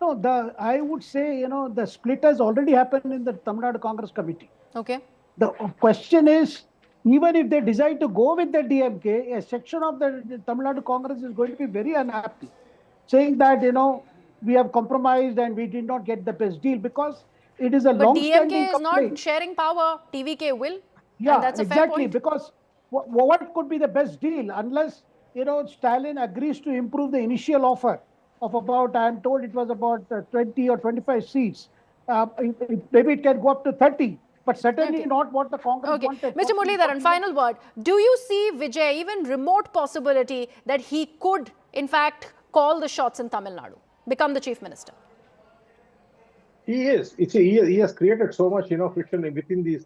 No, I would say, the split has already happened in the Tamil Nadu Congress Committee. Okay. The question is, even if they decide to go with the DMK, a section of the Tamil Nadu Congress is going to be very unhappy, saying that, we have compromised and we did not get the best deal, because it is a long-standing complaint. But DMK is not sharing power, TVK will. Yeah, and that's a exactly, fair point. because what could be the best deal unless, Stalin agrees to improve the initial offer of about, I am told it was about 20 or 25 seats. Maybe it can go up to 30, but certainly not what the Congress wanted. Mr. Muralidharan, final word. Do you see, Vijay, even remote possibility that he could, in fact, call the shots in Tamil Nadu, become the chief minister? He is. He has created so much, friction within these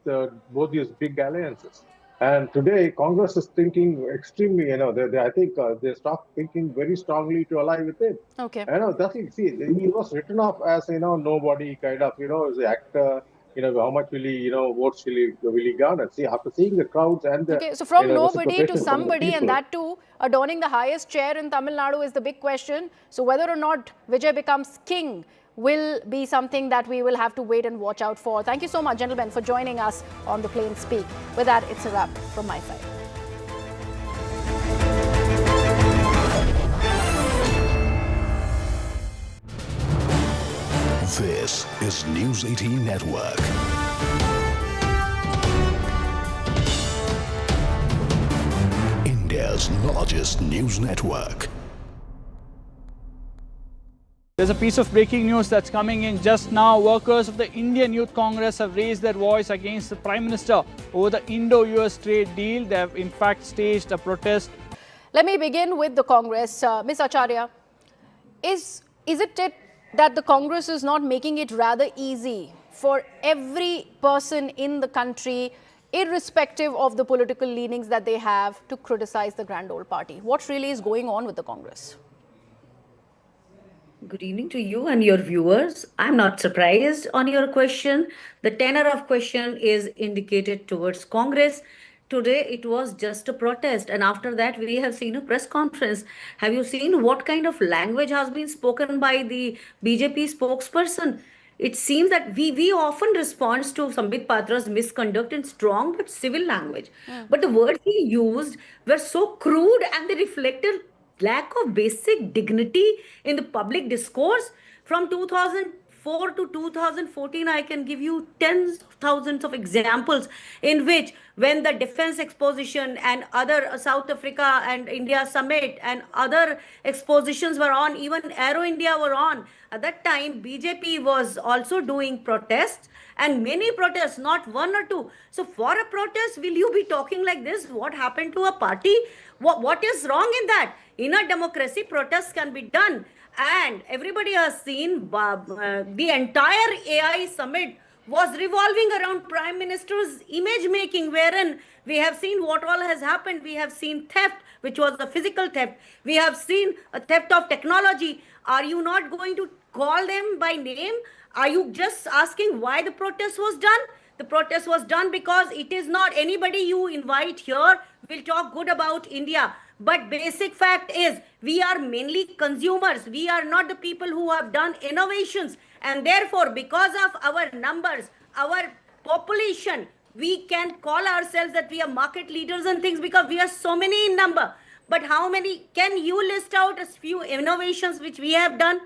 both these big alliances. And today, Congress is thinking extremely, I think they start thinking very strongly to ally with him. Okay. He was written off as, nobody kind of, as an actor. how much will he, votes will he garner? See, after seeing the crowds and the Okay, so from nobody to reciprocation from the somebody, and people, that too adorning the highest chair in Tamil Nadu is the big question. So whether or not Vijay becomes king will be something that we will have to wait and watch out for. Thank you so much, gentlemen, for joining us on The Plain Speak. With that, it's a wrap from my side. This is News 18 Network. India's largest news network. There's a piece of breaking news that's coming in just now. Workers of the Indian Youth Congress have raised their voice against the Prime Minister over the Indo-US trade deal. They have in fact staged a protest. Let me begin with the Congress. Ms. Acharya, is it that the Congress is not making it rather easy for every person in the country, irrespective of the political leanings that they have, to criticize the grand old party? What really is going on with the Congress? Good evening to you and your viewers. I'm not surprised on your question. The tenor of question is indicated towards Congress. Today, it was just a protest. And after that, we have seen a press conference. Have you seen what kind of language has been spoken by the BJP spokesperson? It seems that we often respond to Sambit Patra's misconduct in strong but civil language. But the words he used were so crude and they reflected lack of basic dignity in the public discourse. From 2004 to 2014, I can give you tens of thousands of examples in which, when the defense exposition and other South Africa and India summit and other expositions were on, even Aero India were on, at that time BJP was also doing protests, and many protests, not one or two. So for a protest, will you be talking like this? What happened to a party? What is wrong in that? In a democracy, protests can be done. And everybody has seen the entire AI summit was revolving around Prime Minister's image making, wherein we have seen what all has happened. We have seen theft, which was a physical theft. We have seen a theft of technology. Are you not going to call them by name? Are you just asking why the protest was done? The protest was done because it is not anybody you invite here will talk good about India. But basic fact is, we are mainly consumers. We are not the people who have done innovations. And therefore, because of our numbers, our population, we can call ourselves that we are market leaders and things because we are so many in number. But how many? Can you list out a few innovations which we have done?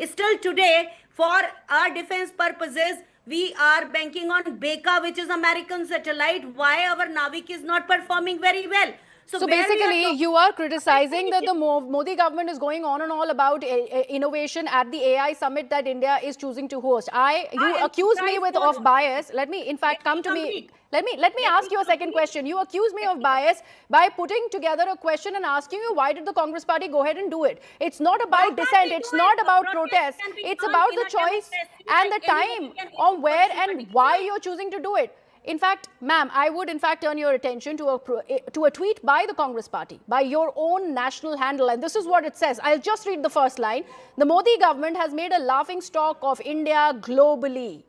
Still today, for our defense purposes, we are banking on Beka, which is American satellite. Why our Navik is not performing very well? So basically, you are criticizing that the Modi government is going on and all about innovation at the AI summit that India is choosing to host. You accuse me of bias. Let me, in fact, come to me. Let me ask you a second question. You accuse me of bias by putting together a question and asking you, why did the Congress party go ahead and do it? It's not about dissent. It's not about protest. It's about the choice and the time on where and why you're choosing to do it. In fact, ma'am, I would in fact turn your attention to a tweet by the Congress party, by your own national handle. And this is what it says. I'll just read the first line. The Modi government has made a laughing stock of India globally.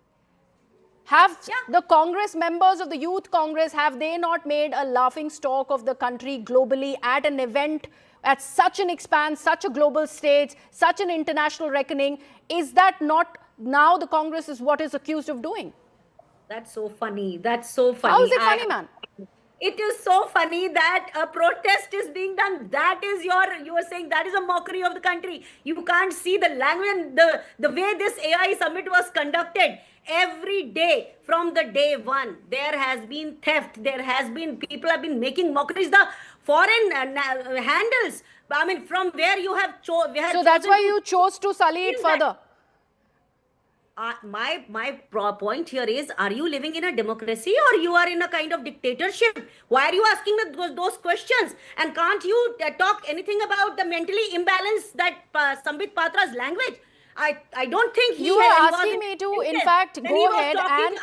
Have the Congress members of the Youth Congress, have they not made a laughing stock of the country globally at an event at such an expanse, such a global stage, such an international reckoning? Is that not now the Congress is what is accused of doing? That's so funny. That's so funny. How is it funny, man? It is so funny that a protest is being done. That is you are saying that is a mockery of the country. You can't see the language and the way this AI summit was conducted. Every day from the day one, there has been theft. There has been, people have been making mockeries. The foreign handles, I mean, from where you have chosen. So that's why you chose to sully it further. My point here is, are you living in a democracy or you are in a kind of dictatorship? Why are you asking those questions? And can't you talk anything about the mentally imbalanced that Sambit Patra's language? I don't think you are asking me to, in fact, go ahead and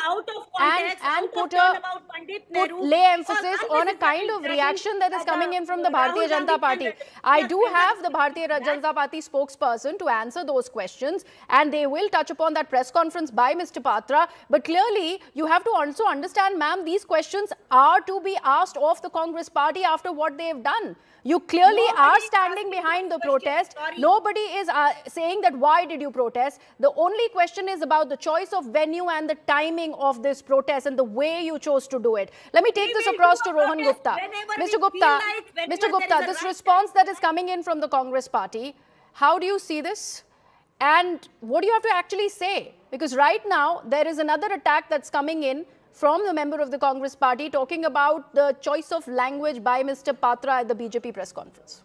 lay emphasis on a kind of reaction that is coming in from the Bharatiya Janata Party. I do have the Bharatiya Janata Party spokesperson to answer those questions, and they will touch upon that press conference by Mr. Patra. But clearly, you have to also understand, ma'am, these questions are to be asked of the Congress party after what they have done. You clearly are standing behind the protest. Nobody is saying that why did you protest. The only question is about the choice of venue and the timing of this protest and the way you chose to do it. Let me take this across to Rohan Gupta. Mr. Gupta, this response that is coming in from the Congress party, how do you see this? And what do you have to actually say? Because right now, there is another attack that's coming in from the member of the Congress party talking about the choice of language by Mr. Patra at the BJP press conference.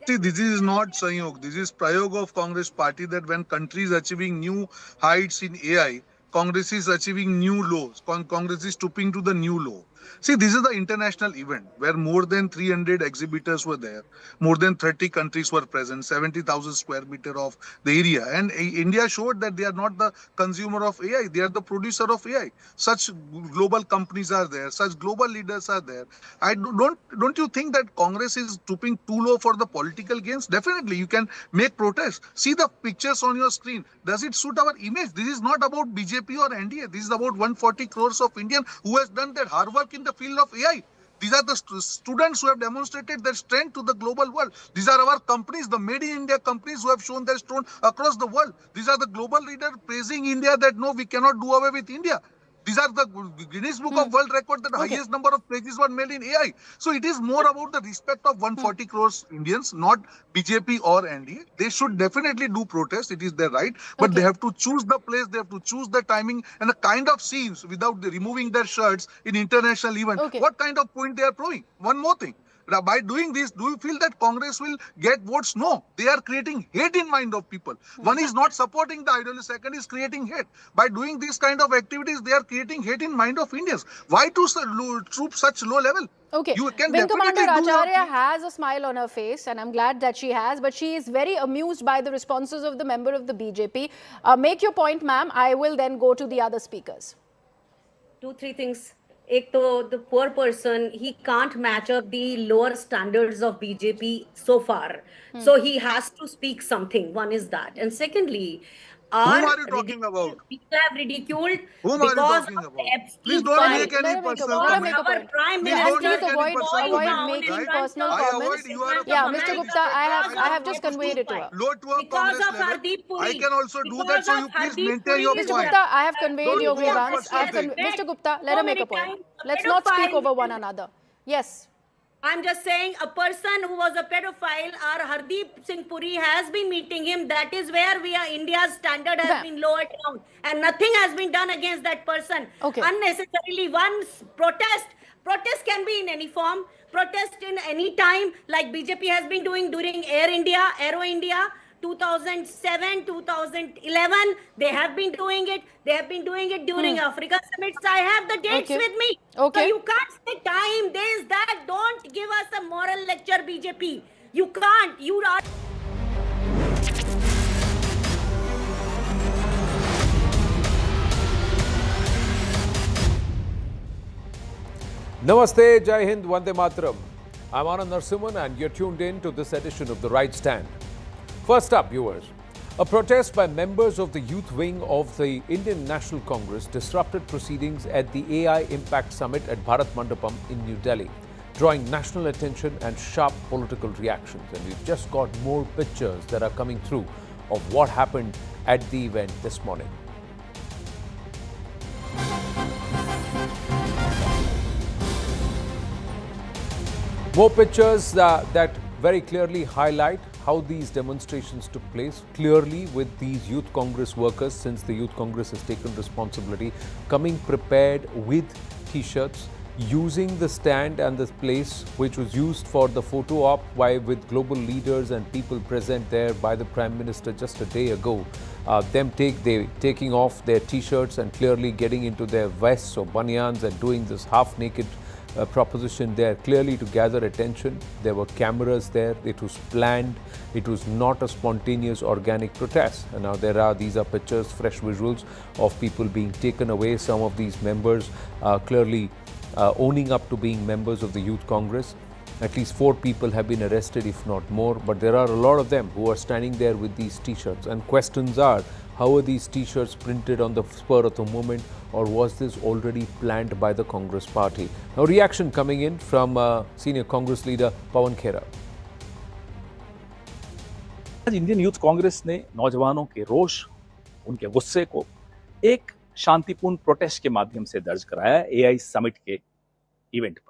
See, this is not Sanyog. This is Prayog of Congress party that when country is achieving new heights in AI, Congress is achieving new lows. Congress is stooping to the new low. See, this is the international event where more than 300 exhibitors were there. More than 30 countries were present, 70,000 square meter of the area. And India showed that they are not the consumer of AI, they are the producer of AI. Such global companies are there, such global leaders are there. Don't you think that Congress is stooping too low for the political gains? Definitely, you can make protests. See the pictures on your screen. Does it suit our image? This is not about BJP or NDA. This is about 140 crores of Indians who has done their hard work in the field of AI. These are the students who have demonstrated their strength to the global world. These are our companies, the made in India companies who have shown their strength across the world. These are the global leaders praising India that no, we cannot do away with India. These are the Guinness Book of World Record that the highest number of pages were made in AI. So it is more about the respect of 140 crores Indians, not BJP or NDA. They should definitely do protest. It is their right. But they have to choose the place, they have to choose the timing and the kind of scenes without removing their shirts in international event. What kind of point they are proving? One more thing. Now, by doing this, do you feel that Congress will get votes? No. They are creating hate in mind of people. One is not supporting the ideology, second is creating hate. By doing these kind of activities, they are creating hate in mind of Indians. Why to troop such low level? Okay, Wing Commander Acharya has a smile on her face, and I'm glad that she has, but she is very amused by the responses of the member of the BJP. Make your point, ma'am. I will then go to the other speakers. 2-3 things. एक तो the poor person, he can't match up the lower standards of BJP so far. So he has to speak something. One is that. And secondly, whom are you talking about? People have ridiculed whom are you talking about? Please don't make any personal comments. Our Prime Minister, please avoid making personal comments. Yeah, Mr. Gupta, I have just conveyed it to her. Low to a Congress level. I can also do that, so you please maintain your point. Mr. Gupta, I have conveyed your grievance. Mr. Gupta, let her make a point. Let's not speak over one another. Yes. I'm just saying a person who was a pedophile, our Hardeep Singh Puri has been meeting him. That is where India's standard has been lowered down. And nothing has been done against that person. Unnecessarily, protest can be in any form. Protest in any time, like BJP has been doing during Aero India, 2007, 2011, they have been doing it. They have been doing it during Africa summits. I have the dates with me. So you can't say time, this, that. Don't give us a moral lecture, BJP. You can't. You are... Namaste, Jai Hind, Vande Mataram. I'm Anand Narasimhan and you're tuned in to this edition of The Right Stand. First up, viewers, a protest by members of the youth wing of the Indian National Congress disrupted proceedings at the AI Impact Summit at Bharat Mandapam in New Delhi, drawing national attention and sharp political reactions. And we've just got more pictures that are coming through of what happened at the event this morning. More pictures that very clearly highlight how these demonstrations took place, clearly with these Youth Congress workers, since the Youth Congress has taken responsibility, coming prepared with T-shirts, using the stand and the place which was used for the photo op with global leaders and people present there by the Prime Minister just a day ago. Taking off their T-shirts and clearly getting into their vests or banyans and doing this half-naked proposition there clearly to gather attention. There were cameras there. It was planned. It was not a spontaneous organic protest. And now these are pictures, fresh visuals of people being taken away. Some of these members clearly owning up to being members of the Youth Congress. At least 4 people have been arrested, if not more. But there are a lot of them who are standing there with these T-shirts. And questions are, how are these T-shirts printed on the spur of the moment, or was this already planned by the Congress party? Now, reaction coming in from senior Congress leader Pawan Khera. आज Indian youth Congress ने नौजवानों के रोष, उनके गुस्से को एक शांतिपूर्ण प्रोटेस्ट के माध्यम से दर्ज कराया एआई समिट के इवेंट पर।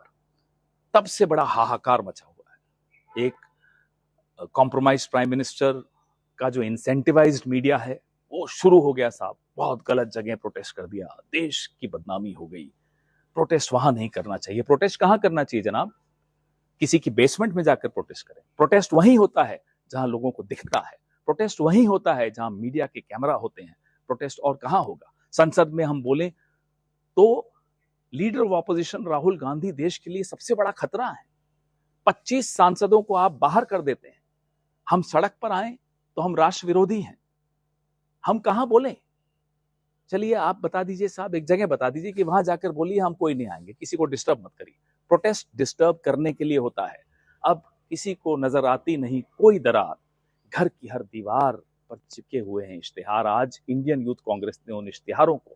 तब से बड़ा हाहाकार मचा हुआ है। एक कॉम्प्रोमाइज प्राइम मिनिस्टर का जो इंसेंटिवाइज्ड मीडिया है वो शुरू हो गया साहब, बहुत गलत जगह प्रोटेस्ट कर दिया, देश की बदनामी हो गई, प्रोटेस्ट वहां नहीं करना चाहिए। प्रोटेस्ट कहां करना चाहिए जनाब? किसी की बेसमेंट में जाकर प्रोटेस्ट करें। प्रोटेस्ट वहीं होता है जहां लोगों को दिखता है, प्रोटेस्ट वहीं होता है जहां मीडिया के कैमरा होते हैं। प्रोटेस्ट और कहां होगा? संसद में हम बोले तो leader of opposition Rahul Gandhi देश के लिए सबसे बड़ा खतरा है। 25 सांसदों को आप बाहर कर देते हैं। हम सड़क पर आए तो हम राष्ट्र विरोधी हैं। हम कहां बोले? चलिए आप बता दीजिए साहब, एक जगह बता दीजिए कि वहां जाकर बोलिए हम कोई नहीं आएंगे, किसी को डिस्टर्ब मत करिए। प्रोटेस्ट डिस्टर्ब करने के लिए होता है। अब किसी को नजर आती नहीं कोई दरार, घर की हर दीवार पर चिपके हुए हैं इश्तिहार। आज इंडियन यूथ कांग्रेस ने उन इश्तिहारों को